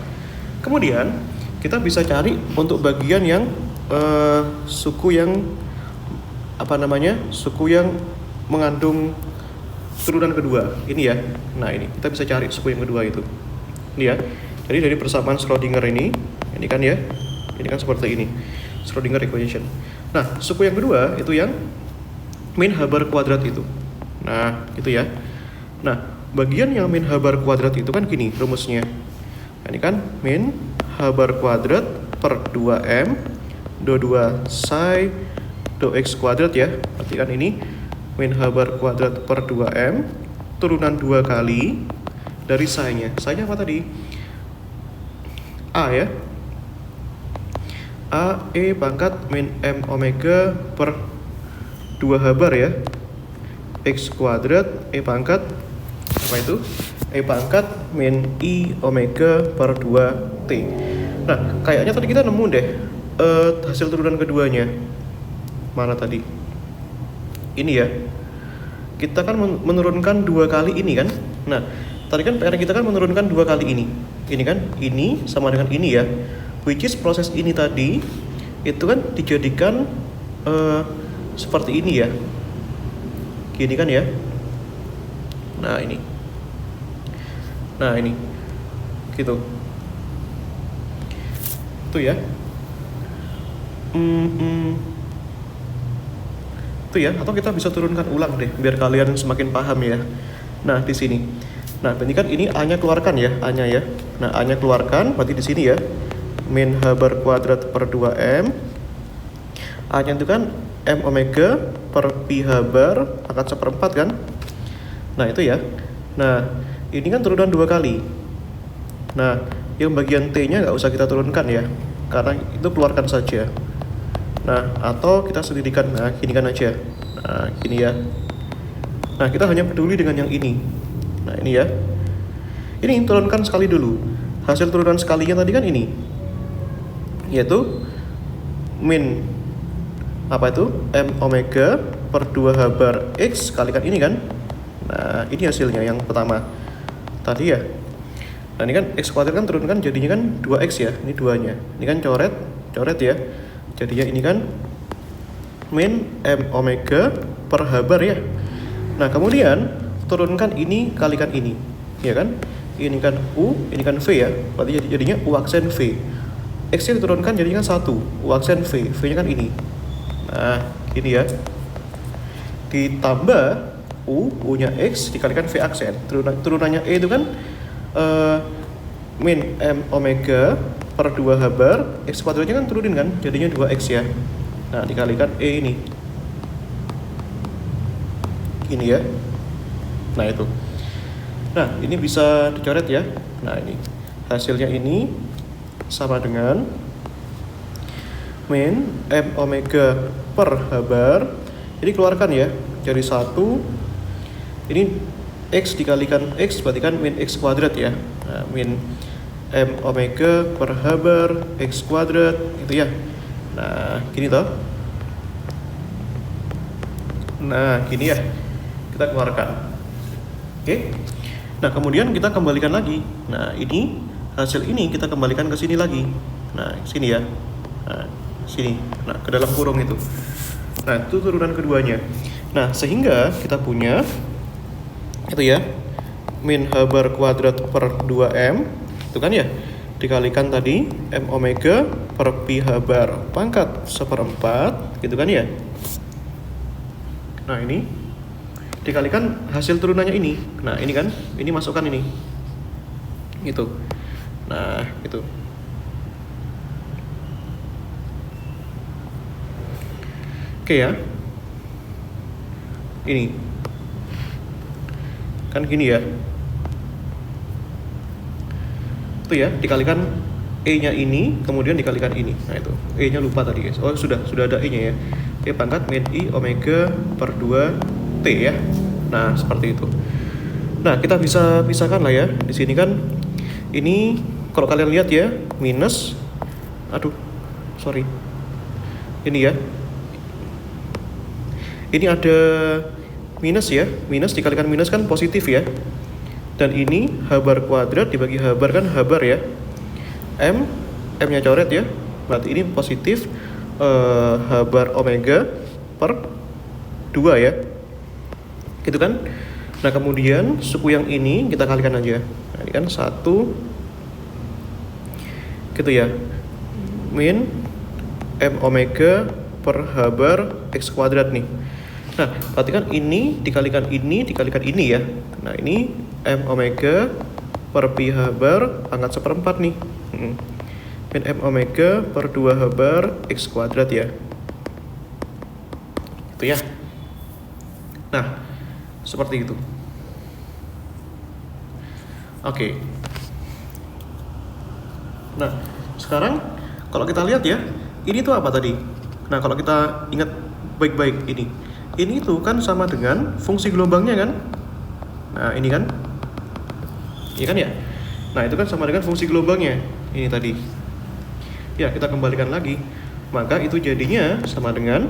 Kemudian kita bisa cari untuk bagian yang suku yang suku yang mengandung turunan kedua. Ini ya. Nah, ini kita bisa cari suku yang kedua itu. Ini ya. Jadi dari persamaan Schrödinger ini kan ya. Ini kan seperti ini. Schrödinger equation. Nah, suku yang kedua itu yang min H bar kuadrat itu. Nah, gitu ya. Nah, bagian yang min H bar kuadrat itu kan gini rumusnya. Nah, ini kan min H bar kuadrat per 2M do 2 psi do X kuadrat ya. Berarti kan ini min H bar kuadrat per 2M turunan 2 kali dari psi-nya. Psi-nya apa tadi? A ya. A E pangkat min M omega per 2 H bar ya. X kuadrat E pangkat apa itu? E pangkat min I omega per 2 T. Nah, kayaknya tadi kita nemu deh hasil turunan keduanya. Mana tadi? Ini ya. Kita kan menurunkan 2 kali ini kan. Nah, tadi kan PR kita kan menurunkan 2 kali ini. Ini kan, ini sama dengan ini ya. Which is proses ini tadi itu kan dijadikan seperti ini ya. Gini kan ya. Nah, ini. Nah, ini. Gitu. Itu ya. Itu ya, atau kita bisa turunkan ulang deh biar kalian semakin paham ya. Nah, di sini. Nah, berarti kan ini A-nya keluarkan ya, A-nya ya. Nah, A-nya keluarkan berarti di sini ya. Min H bar kuadrat per 2M. A-nya itu kan M omega per pi H bar pangkat 1/4 kan. Nah, itu ya. Nah, ini kan turunan 2 kali. Nah, yang bagian T-nya nggak usah kita turunkan ya, karena itu keluarkan saja. Nah, atau kita sendirikan, nah gini kan aja. Nah, gini ya. Nah, kita hanya peduli dengan yang ini. Nah, ini ya. Ini turunkan sekali dulu. Hasil turunan sekalinya tadi kan ini. Yaitu min apa itu? M omega per 2 H bar X kalikan ini kan. Nah, ini hasilnya yang pertama. Tadi ya. Nah, ini kan X kuadrat kan turunkan jadinya kan 2X ya. Ini 2-nya. Ini kan coret ya. Jadinya ini kan min M omega per H bar ya. Nah, kemudian turunkan ini kalikan ini, ya kan? Ini kan U, ini kan V ya. Berarti jadinya U aksen V. X-nya diturunkan jadinya kan 1, U aksen V. V-nya kan ini. Nah, ini ya. Ditambah U-nya X dikalikan V aksen. Turunannya E itu kan min M omega per 2 H bar, X kuadratnya kan turunin kan, jadinya 2X ya. Nah, dikalikan E ini. Gini ya. Nah, itu. Nah, ini bisa dicoret ya. Nah, ini. Hasilnya ini sama dengan min M omega per H bar. Ini keluarkan ya. Jadi 1. Ini X dikalikan X berarti kan min X kuadrat ya. Nah, min M omega per H bar X kuadrat gitu ya. Nah, gini toh. Nah, gini ya. Kita keluarkan. Oke. Nah, kemudian kita kembalikan lagi. Nah, ini hasil ini kita kembalikan ke sini lagi. Nah, sini ya. Nah, sini. Nah, ke dalam kurung itu. Nah, itu turunan keduanya. Nah, sehingga kita punya itu ya. Min H bar kuadrat per 2M itu kan ya, dikalikan tadi M omega per pi H bar pangkat 1/4 gitu kan ya. Nah, ini dikalikan hasil turunannya ini. Nah, ini kan, ini masukkan ini gitu. Nah, itu oke ya. Ini kan gini ya. Itu ya, dikalikan E-nya ini, kemudian dikalikan ini. Nah, itu. E-nya lupa tadi, guys. Oh, sudah ada E-nya ya. E pangkat min I omega per 2T ya. Nah, seperti itu. Nah, kita bisa pisahkan lah ya. Di sini kan ini kalau kalian lihat ya, minus ini ya. Ini ada minus ya. Minus dikalikan minus kan positif ya. Dan ini H bar kuadrat dibagi H bar kan H bar ya. M-nya coret ya. Berarti ini positif H bar omega per 2 ya. Gitu kan. Nah, kemudian suku yang ini kita kalikan aja. Nah, ini kan 1 gitu ya. Min M omega per H bar X kuadrat nih. Nah, berarti kan ini dikalikan ini ya. Nah, ini M omega per pi H bar pangkat 1/4 nih. min M omega per 2 H bar X kuadrat ya. Itu ya. Nah, seperti itu. Oke. Nah, sekarang kalau kita lihat ya, ini tuh apa tadi? Nah, kalau kita ingat baik-baik ini tuh kan sama dengan fungsi gelombangnya kan? Nah, ini kan? Iya kan ya? Nah, itu kan sama dengan fungsi gelombangnya. Ini tadi. Ya, kita kembalikan lagi. Maka itu jadinya sama dengan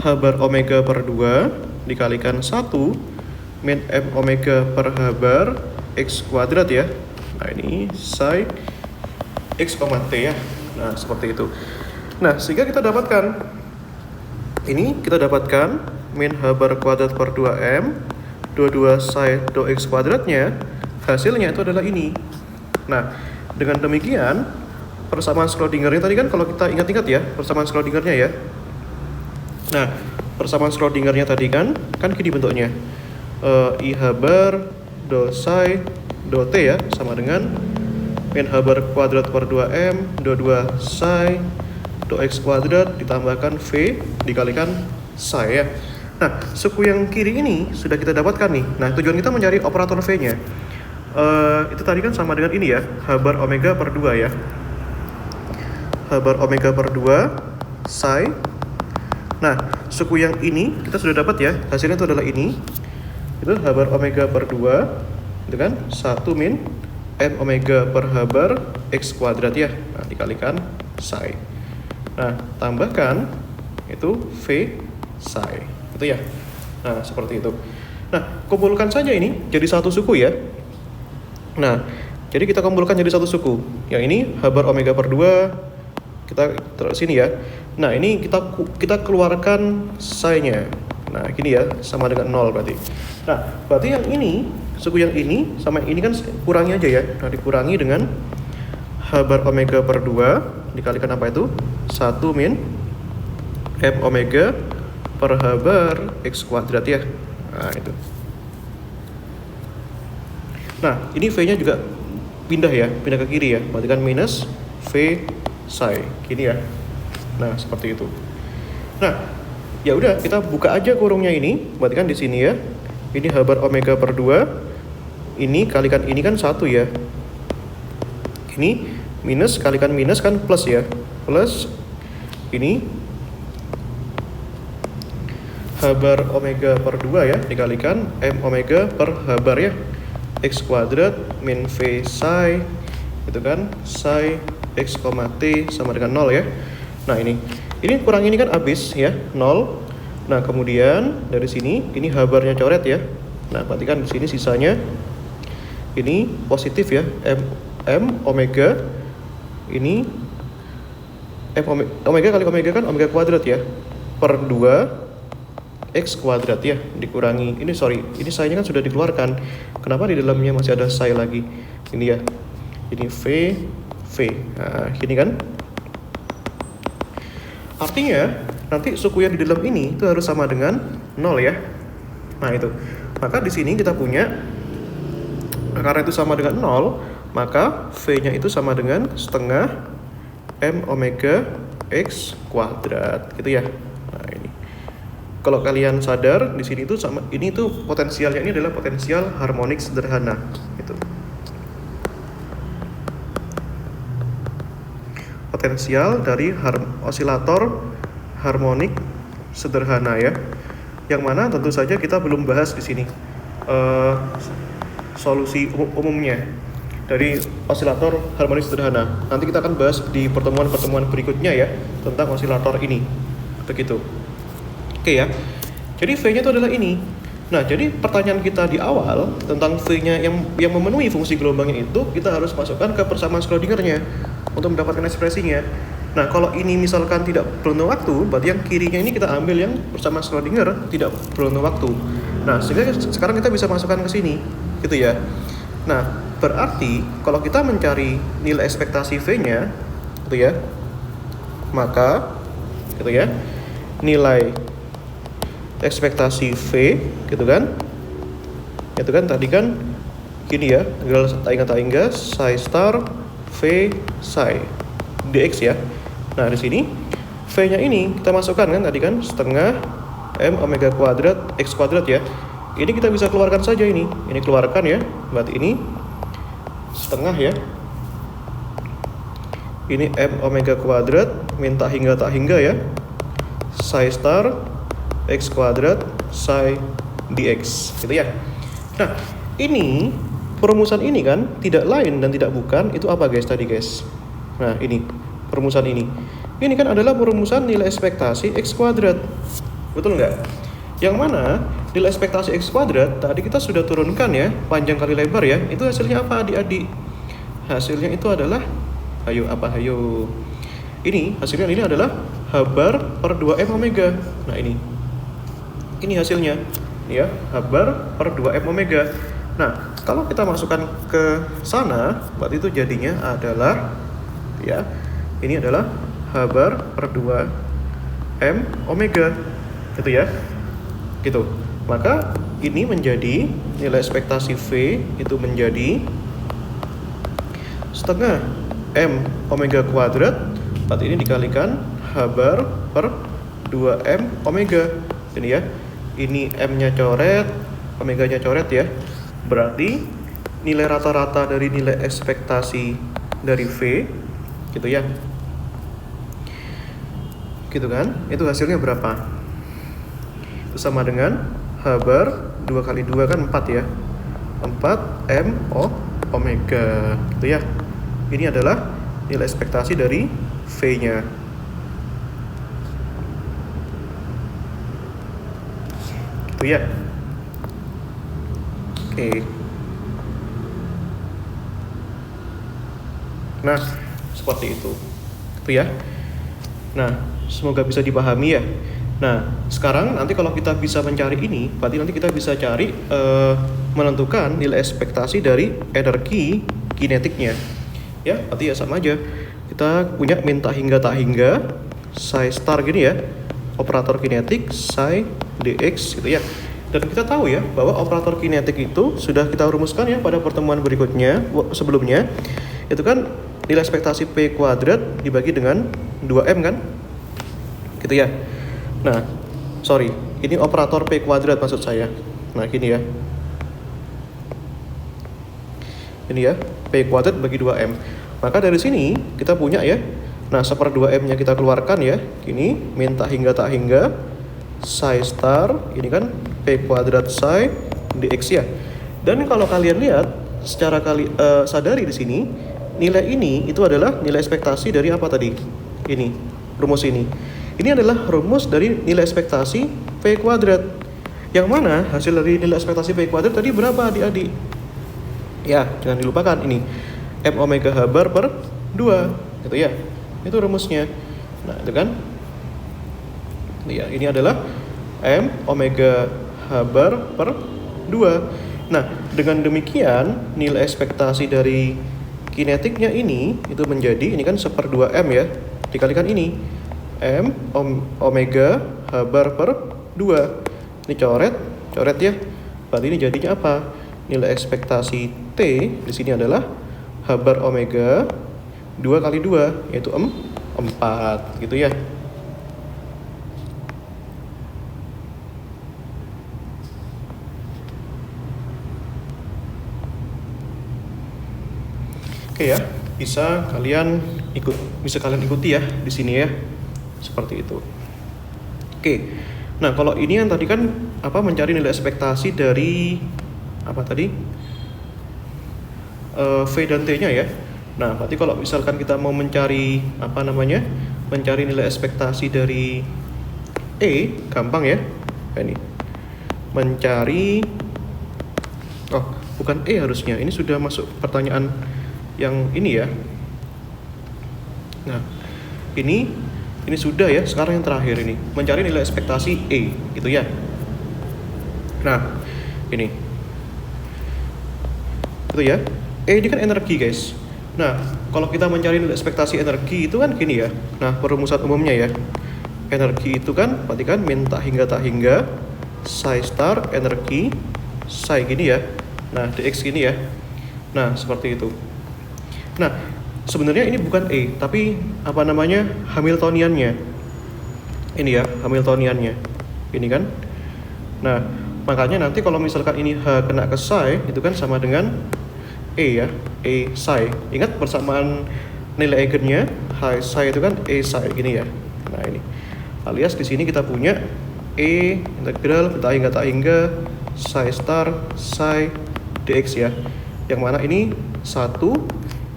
H bar omega per 2 dikalikan 1 min M omega per H bar X kuadrat ya. Nah, ini psi X, T ya. Nah, seperti itu. Nah, sehingga kita dapatkan min H bar kuadrat per 2M 22 psi do X kuadratnya, hasilnya itu adalah ini. Nah, dengan demikian persamaan Schrödingernya tadi kan, kalau kita ingat-ingat ya, persamaan Schrödingernya ya. Nah, persamaan Schrödingernya tadi kan gini bentuknya. IH bar do psi do T ya, sama dengan min H bar kuadrat per 2M 22 psi do X kuadrat ditambahkan V dikalikan psi ya. Nah, suku yang kiri ini sudah kita dapatkan nih. Nah, tujuan kita mencari operator V-nya. Itu tadi kan sama dengan ini ya, H bar omega per 2 ya. H bar omega per 2 psi. Nah, suku yang ini kita sudah dapat ya, hasilnya itu adalah ini. Itu H bar omega per 2 itu kan 1 min M omega per H bar X kuadrat ya. Nah, dikalikan psi. Nah, tambahkan itu V psi. Itu ya. Nah, seperti itu. Nah, kumpulkan saja ini jadi satu suku ya. Nah, jadi kita kumpulkan jadi satu suku. Yang ini H bar omega per 2 kita taruh sini ya. Nah, ini kita keluarkan psi-nya. Nah, gini ya, sama dengan 0 berarti. Nah, berarti yang ini, suku yang ini sama ini kan kurangi aja ya. Nah, dikurangi dengan H bar omega per 2 dikalikan apa itu? 1 min M omega per H bar X kuadrat ya. Nah, itu. Nah, ini V-nya juga pindah ya, pindah ke kiri ya. Berarti kan minus V psi. Gini ya. Nah, seperti itu. Nah, ya udah kita buka aja kurungnya ini. Berarti kan di sini ya. Ini H bar omega per 2. Ini kalikan ini kan 1 ya. Ini minus kalikan minus kan plus ya. Plus ini H bar omega per 2 ya dikalikan M omega per H bar ya X kuadrat min V psi itu kan psi X, T sama dengan 0 ya. Nah, ini kurang ini kan habis ya 0. Nah, kemudian dari sini ini H barnya coret ya. Nah, berarti kan di sini sisanya ini positif ya, M omega ini M omega kali omega kan omega kuadrat ya per 2 X kuadrat ya dikurangi ini psi-nya kan sudah dikeluarkan. Kenapa di dalamnya masih ada psi lagi? Ini ya. Ini V. Nah, gini kan? Artinya nanti suku yang di dalam ini itu harus sama dengan 0 ya. Nah, itu. Maka di sini kita punya, karena itu sama dengan 0, maka V-nya itu sama dengan setengah M omega X kuadrat gitu ya. Nah, ini. Kalau kalian sadar di sini itu sama, ini tuh potensialnya ini adalah potensial harmonik sederhana gitu. Potensial dari osilator harmonik sederhana ya. Yang mana tentu saja kita belum bahas di sini solusi umumnya dari osilator harmonik sederhana. Nanti kita akan bahas di pertemuan-pertemuan berikutnya ya tentang osilator ini. Begitu. Oke ya, jadi V-nya itu adalah ini. Nah, jadi pertanyaan kita di awal tentang V-nya yang memenuhi fungsi gelombangnya itu, kita harus masukkan ke persamaan Schrödingernya untuk mendapatkan ekspresinya. Nah, kalau ini misalkan tidak beruntung waktu, berarti yang kirinya ini kita ambil yang persamaan Schrödinger tidak beruntung waktu. Nah, sehingga sekarang kita bisa masukkan ke sini, gitu ya. Nah, berarti kalau kita mencari nilai ekspektasi V-nya, gitu ya, maka, gitu ya, nilai ekspektasi V gitu kan, itu kan tadi kan gini ya, tinggal tak ingat psi star V psi dx ya. Nah, di sini V-nya ini kita masukkan kan tadi kan setengah M omega kuadrat X kuadrat ya. Ini kita bisa keluarkan saja ini. Ini keluarkan ya. Berarti ini setengah ya. Ini M omega kuadrat minta hingga tak hingga ya. Psi star X kuadrat psi dx gitu ya. Nah, ini perumusan ini kan tidak lain dan tidak bukan itu apa guys tadi guys. Nah, ini perumusan ini. Ini kan adalah perumusan nilai ekspektasi X kuadrat. Betul nggak? Yang mana nilai ekspektasi X kuadrat tadi kita sudah turunkan ya, panjang kali lebar ya. Itu hasilnya apa adik-adik? Hasilnya itu adalah, ayo. Ini hasilnya ini adalah H bar per 2M omega. Nah ini hasilnya ya, H bar per 2M omega. Nah, kalau kita masukkan ke sana, berarti itu jadinya adalah ya, ini adalah H bar per 2M omega gitu ya. Gitu. Maka ini menjadi nilai ekspektasi V itu menjadi setengah M omega kuadrat, berarti ini dikalikan H bar per 2M omega. Ini ya. Ini M-nya coret, omega-nya coret ya. Berarti nilai rata-rata dari nilai ekspektasi dari V gitu ya. Gitu kan? Itu hasilnya berapa? Itu sama dengan H bar 2 kali 2 kan 4 ya. 4 M omega gitu ya. Ini adalah nilai ekspektasi dari V-nya. Gitu ya. Oke. Nah, seperti itu. Gitu ya. Nah, semoga bisa dipahami ya. Nah, sekarang nanti kalau kita bisa mencari ini, berarti nanti kita bisa cari menentukan nilai ekspektasi dari energi kinetiknya. Ya, berarti ya sama aja. Kita punya minta hingga tak hingga, psi star gini ya, operator kinetik psi dx gitu ya. Dan kita tahu ya bahwa operator kinetik itu sudah kita rumuskan ya pada pertemuan berikutnya sebelumnya. Itu kan nilai ekspektasi P kuadrat dibagi dengan 2M kan? Gitu ya. Nah, sorry, ini operator P kuadrat maksud saya. Nah, gini ya. Ini ya, P kuadrat bagi 2M. Maka dari sini kita punya ya. Nah, 1/2M-nya kita keluarkan ya. Gini, minta hingga tak hingga psi star, ini kan P kuadrat psi dx ya. Dan kalau kalian lihat secara sadari di sini, nilai ini itu adalah nilai ekspektasi dari apa tadi? Ini, rumus ini. Ini adalah rumus dari nilai ekspektasi P kuadrat. Yang mana hasil dari nilai ekspektasi P kuadrat tadi berapa adik-adik? Ya, jangan dilupakan ini M omega H bar per 2 gitu ya. Itu rumusnya. Nah, itu kan. Ya, ini adalah M omega H bar per 2. Nah, dengan demikian nilai ekspektasi dari kinetiknya ini itu menjadi, ini kan 1/2M ya, dikalikan ini M omega H bar per 2. Ini coret ya. Berarti ini jadinya apa? Nilai ekspektasi T di sini adalah H bar omega 2 kali 2 yaitu 4 gitu ya. Oke ya, bisa kalian ikuti ya di sini ya. Seperti itu. Oke. Nah, kalau ini yang tadi kan mencari nilai ekspektasi dari apa tadi? V dan T-nya ya. Nah, berarti kalau misalkan kita mau mencari mencari nilai ekspektasi dari E, gampang ya. Ini. Mencari bukan E harusnya. Ini sudah masuk pertanyaan yang ini ya. Nah, ini sudah ya, sekarang yang terakhir ini mencari nilai ekspektasi E gitu ya. Nah, ini itu ya, E ini kan energi guys. Nah, kalau kita mencari nilai ekspektasi energi itu kan gini ya. Nah, perumusan umumnya ya, energi itu kan berarti kan minta hingga tak hingga psi star energi psi gini ya. Nah, dx gini ya. Nah, seperti itu. Nah, sebenarnya ini bukan E, tapi apa namanya, Hamiltoniannya. Ini ya, Hamiltoniannya. Ini kan. Nah, makanya nanti kalau misalkan ini H kena ke psi, itu kan sama dengan E ya, E psi. Ingat persamaan nilai eigennya, H psi itu kan E psi, gini ya. Nah ini, alias di sini kita punya E integral tak hingga psi star psi dx ya. Yang mana ini 1,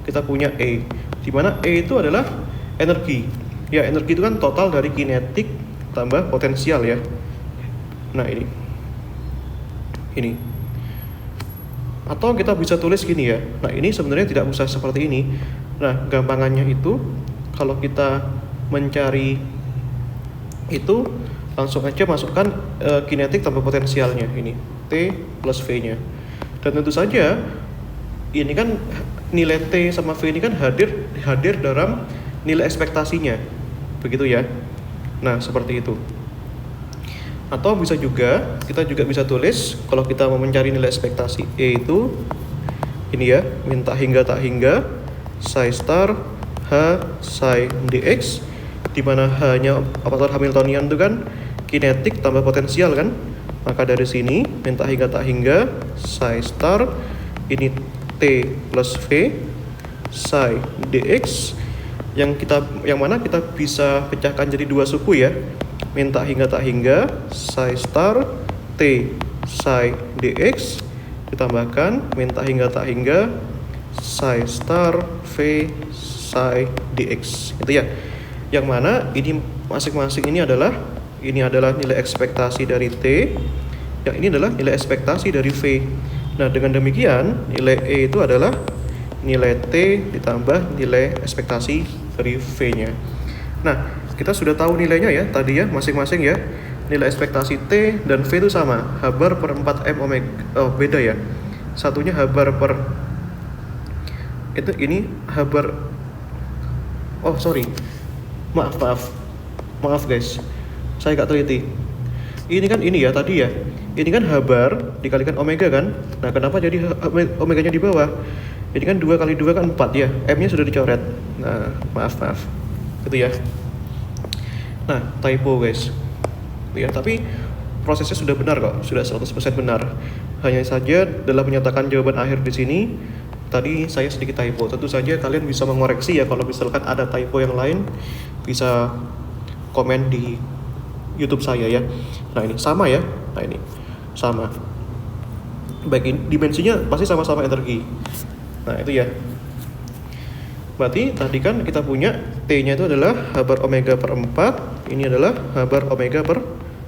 kita punya E. Dimana E itu adalah energi. Ya, energi itu kan total dari kinetik tambah potensial ya. Nah ini. Atau kita bisa tulis gini ya. Nah ini sebenarnya tidak usah seperti ini. Nah gampangannya itu kalau kita mencari itu langsung aja masukkan kinetik tambah potensialnya ini T plus V nya. Dan tentu saja ini kan nilai T sama V ini kan hadir dalam nilai ekspektasinya. Begitu ya. Nah seperti itu. Atau bisa juga, kita juga bisa tulis kalau kita mau mencari nilai ekspektasi E itu ini ya, minta hingga tak hingga psi star H psi dx, dimana H-nya operator Hamiltonian itu kan kinetik tambah potensial kan. Maka dari sini minta hingga tak hingga psi star ini T plus V psi dx yang mana kita bisa pecahkan jadi dua suku ya. Minta hingga tak hingga psi star T psi dx ditambahkan minta hingga tak hingga psi star V psi dx, itu ya. Yang mana ini masing-masing ini adalah nilai ekspektasi dari T, yang ini adalah nilai ekspektasi dari V. Nah dengan demikian nilai E itu adalah nilai T ditambah nilai ekspektasi dari V-nya. Nah kita sudah tahu nilainya ya tadi ya, masing-masing ya. Nilai ekspektasi T dan V itu sama, H bar per 4M omega. Oh beda ya, satunya H bar per ini H bar, oh sorry, maaf guys, saya gak teliti. Ini kan ini ya tadi ya, ini kan H bar dikalikan omega kan. Nah kenapa jadi omeganya di bawah? Ini kan 2 kali 2 kan 4 ya, M nya sudah dicoret. Nah maaf gitu ya. Nah, typo guys. Ya, tapi prosesnya sudah benar kok, sudah 100% benar. Hanya saja dalam menyatakan jawaban akhir di sini tadi saya sedikit typo. Tentu saja kalian bisa mengoreksi ya kalau misalkan ada typo yang lain, bisa komen di YouTube saya ya. Nah, ini sama ya. Nah, ini sama. Baik, dimensinya pasti sama-sama energi. Nah, itu ya. Berarti tadi kan kita punya T-nya itu adalah H bar omega per 4, ini adalah H bar omega per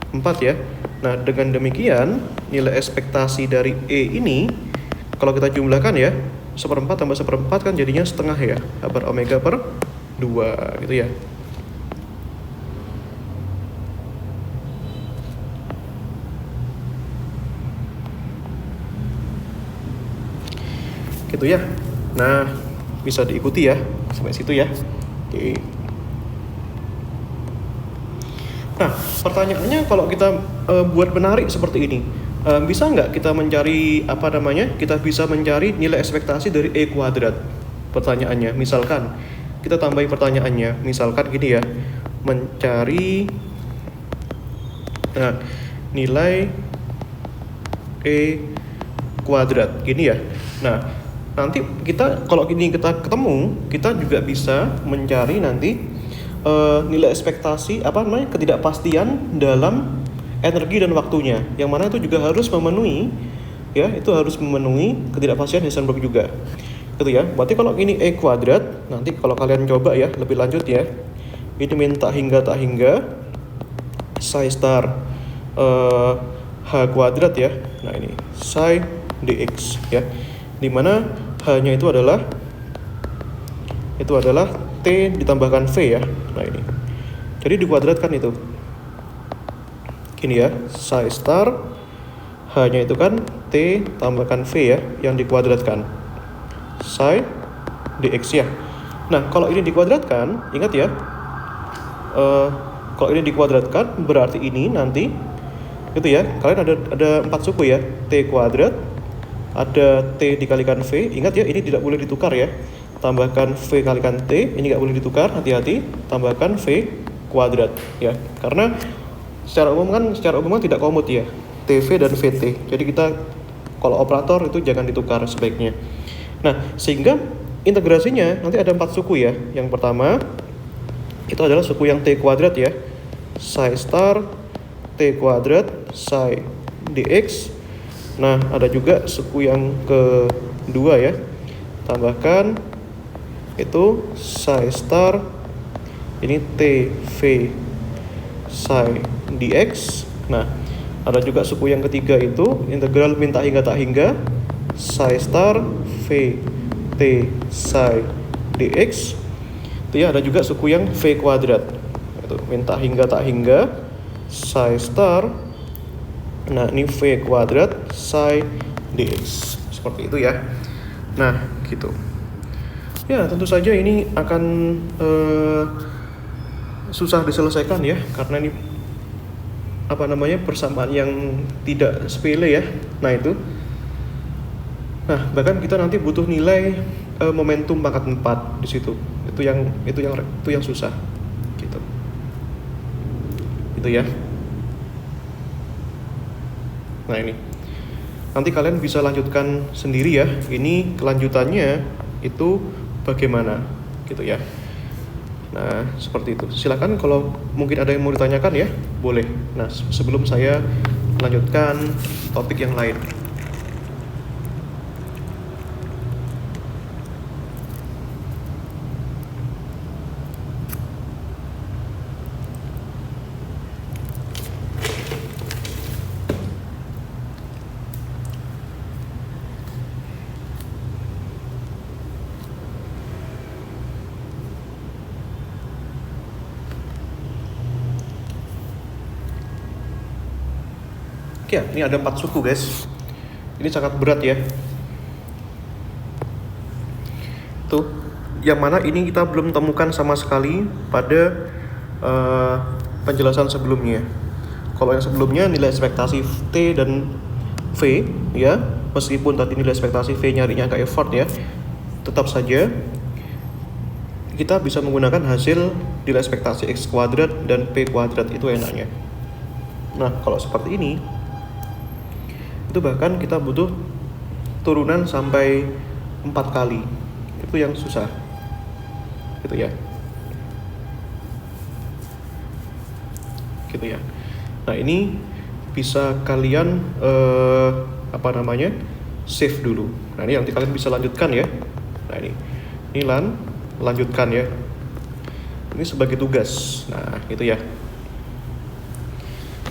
4 ya. Nah dengan demikian nilai ekspektasi dari E ini kalau kita jumlahkan ya, 1/4 tambah 1/4 kan jadinya setengah ya, H bar omega per 2 gitu ya. Gitu ya. Nah bisa diikuti ya sampai situ ya. Oke. Nah pertanyaannya kalau kita buat menarik seperti ini, bisa nggak kita mencari kita bisa mencari nilai ekspektasi dari E kuadrat? Pertanyaannya, misalkan kita tambahin pertanyaannya, misalkan gini ya, mencari nilai E kuadrat gini ya. Nah nanti kalau ini kita ketemu, kita juga bisa mencari nanti nilai ekspektasi ketidakpastian dalam energi dan waktunya, yang mana itu juga harus memenuhi ya, itu harus memenuhi ketidakpastian Heisenberg juga. Gitu ya. Berarti kalau ini E kuadrat, nanti kalau kalian coba ya lebih lanjut ya, ini minta hingga tak hingga psi star H kuadrat ya. Nah ini psi dx ya, dimana H-nya itu adalah T ditambahkan V ya. Nah ini, jadi dikuadratkan itu gini ya, psi star H-nya itu kan T tambahkan V ya, yang dikuadratkan psi dx ya. Nah kalau ini dikuadratkan, ingat ya, kalau ini dikuadratkan berarti ini nanti gitu ya, kalian ada 4 suku ya, T kuadrat, ada T dikalikan V. Ingat ya, ini tidak boleh ditukar ya. tambahkan V kalikan T, ini nggak boleh ditukar, hati-hati, tambahkan V kuadrat ya, karena secara umum kan tidak komut ya, TV dan VT, jadi kita kalau operator itu jangan ditukar sebaiknya. Nah, sehingga integrasinya nanti ada 4 suku ya. Yang pertama itu adalah suku yang T kuadrat ya, psi star T kuadrat psi dx. Nah, ada juga suku yang kedua ya, tambahkan itu psi star ini TV psi dx. Nah, ada juga suku yang ketiga itu integral min tak hingga tak hingga psi star V T psi dx. Itu ya, ada juga suku yang V kuadrat itu min tak hingga psi star, nah ini V kuadrat psi dx, seperti itu ya. Nah gitu ya, tentu saja ini akan susah diselesaikan ya, karena ini persamaan yang tidak sepele ya. Nah itu, nah bahkan kita nanti butuh nilai momentum pangkat 4 di situ. Itu yang susah gitu. Itu ya. Nah ini nanti kalian bisa lanjutkan sendiri ya, ini kelanjutannya itu bagaimana gitu ya. Nah seperti itu, silakan kalau mungkin ada yang mau ditanyakan ya, boleh. Nah sebelum saya lanjutkan topik yang lain. Ya, ini ada 4 suku guys. Ini sangat berat ya. Tuh, yang mana ini kita belum temukan sama sekali pada penjelasan sebelumnya. Kalau yang sebelumnya nilai ekspektasi T dan V ya, meskipun tadi nilai ekspektasi V nyarinya ke effort ya, tetap saja kita bisa menggunakan hasil nilai ekspektasi X kuadrat dan P kuadrat, itu enaknya. Nah, kalau seperti ini itu bahkan kita butuh turunan sampai 4 kali. Itu yang susah gitu ya. Gitu ya. Nah ini bisa kalian save dulu. Nah ini nanti kalian bisa lanjutkan ya. Nah ini lanjutkan ya. Ini sebagai tugas. Nah gitu ya.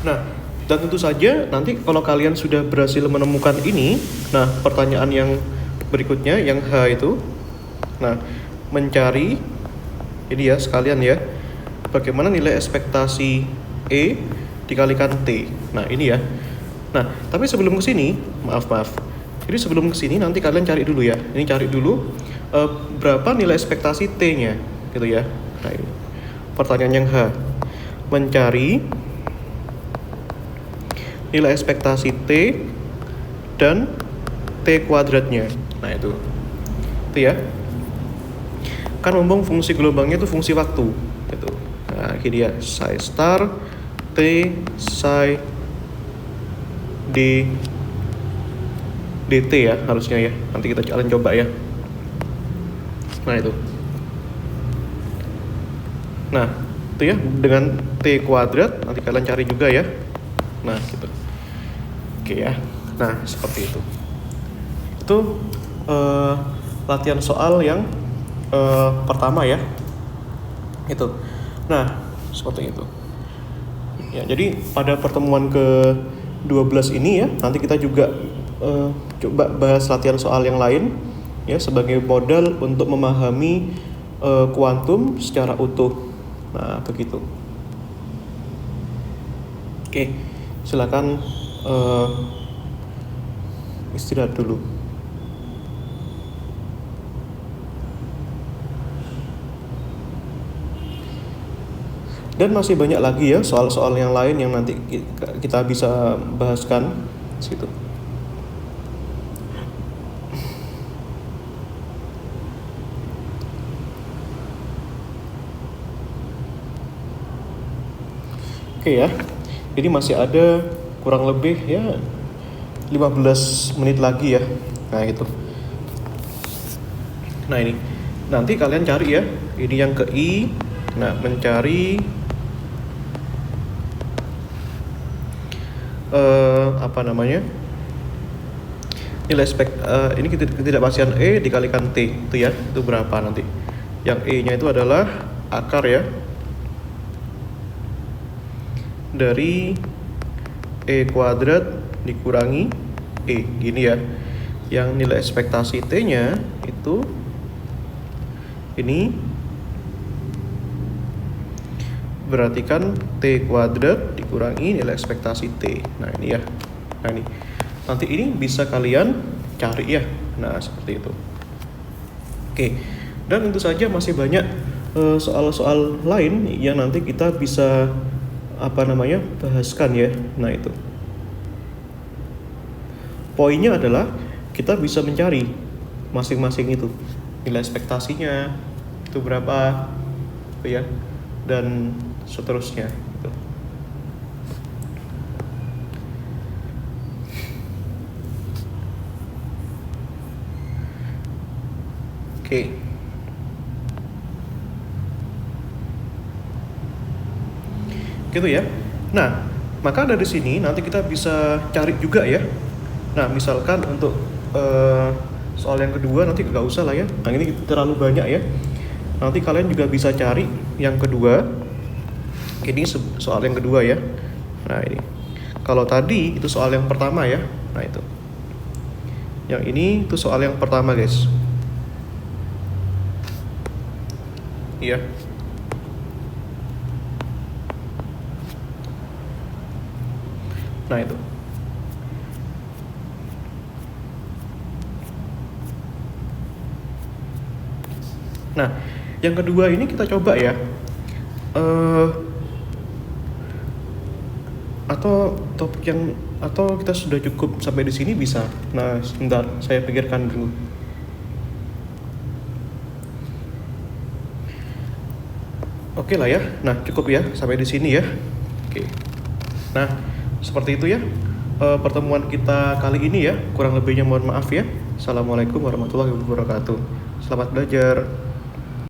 Nah, dan tentu saja nanti kalau kalian sudah berhasil menemukan ini, nah pertanyaan yang berikutnya yang H itu, nah mencari ini ya sekalian ya, bagaimana nilai ekspektasi E dikalikan T. Nah ini ya. Nah tapi sebelum kesini, maaf. Jadi sebelum kesini nanti kalian cari dulu ya. Ini cari dulu berapa nilai ekspektasi T-nya, gitu ya. Nah ini pertanyaan yang H, mencari nilai ekspektasi T dan T kuadratnya. Nah itu ya. Kan ngomong fungsi gelombangnya itu fungsi waktu gitu. Nah ini dia psi star T psi D dt ya harusnya ya. Nanti kita kalian coba ya. Nah itu. Nah itu ya, dengan T kuadrat nanti kalian cari juga ya. Nah gitu. Oke ya. Nah seperti itu. Itu latihan soal yang pertama ya. Itu. Nah seperti itu. Ya jadi pada pertemuan ke-12 ini ya, nanti kita juga coba bahas latihan soal yang lain ya, sebagai modal untuk memahami kuantum secara utuh. Nah begitu. Oke, silakan istirahat dulu. Dan masih banyak lagi ya soal-soal yang lain yang nanti kita bisa bahaskan situ. Oke ya, ini masih ada kurang lebih ya 15 menit lagi ya. Nah itu. Nah ini, nanti kalian cari ya, ini yang ke I. Nah, mencari apa namanya, nilai ini ketidakpastian E dikalikan T itu ya, itu berapa nanti. Yang E nya itu adalah akar ya dari E kuadrat dikurangi E, gini ya. Yang nilai ekspektasi T nya itu ini berarti kan T kuadrat dikurangi nilai ekspektasi T. Nah ini ya, nah ini nanti ini bisa kalian cari ya. Nah seperti itu. Oke, dan tentu saja masih banyak soal-soal lain yang nanti kita bisa bahaskan ya. Nah itu poinnya adalah kita bisa mencari masing-masing itu nilai ekspektasinya itu berapa ya, dan seterusnya gitu. Oke. Gitu ya. Nah, maka dari sini nanti kita bisa cari juga ya. Nah, misalkan untuk soal yang kedua nanti nggak usah lah ya. Nah, ini terlalu banyak ya. Nanti kalian juga bisa cari yang kedua. Ini soal yang kedua ya. Nah, ini. Kalau tadi itu soal yang pertama ya. Nah, itu. Yang ini itu soal yang pertama, guys. Iya. Nah, itu. Nah, yang kedua ini kita coba ya. Atau topik yang atau kita sudah cukup sampai di sini bisa. Nah, sebentar, saya pikirkan dulu. Oke lah ya. Nah, cukup ya sampai di sini ya. Oke. Nah, seperti itu ya pertemuan kita kali ini ya. Kurang lebihnya mohon maaf ya. Assalamualaikum warahmatullahi wabarakatuh. Selamat belajar.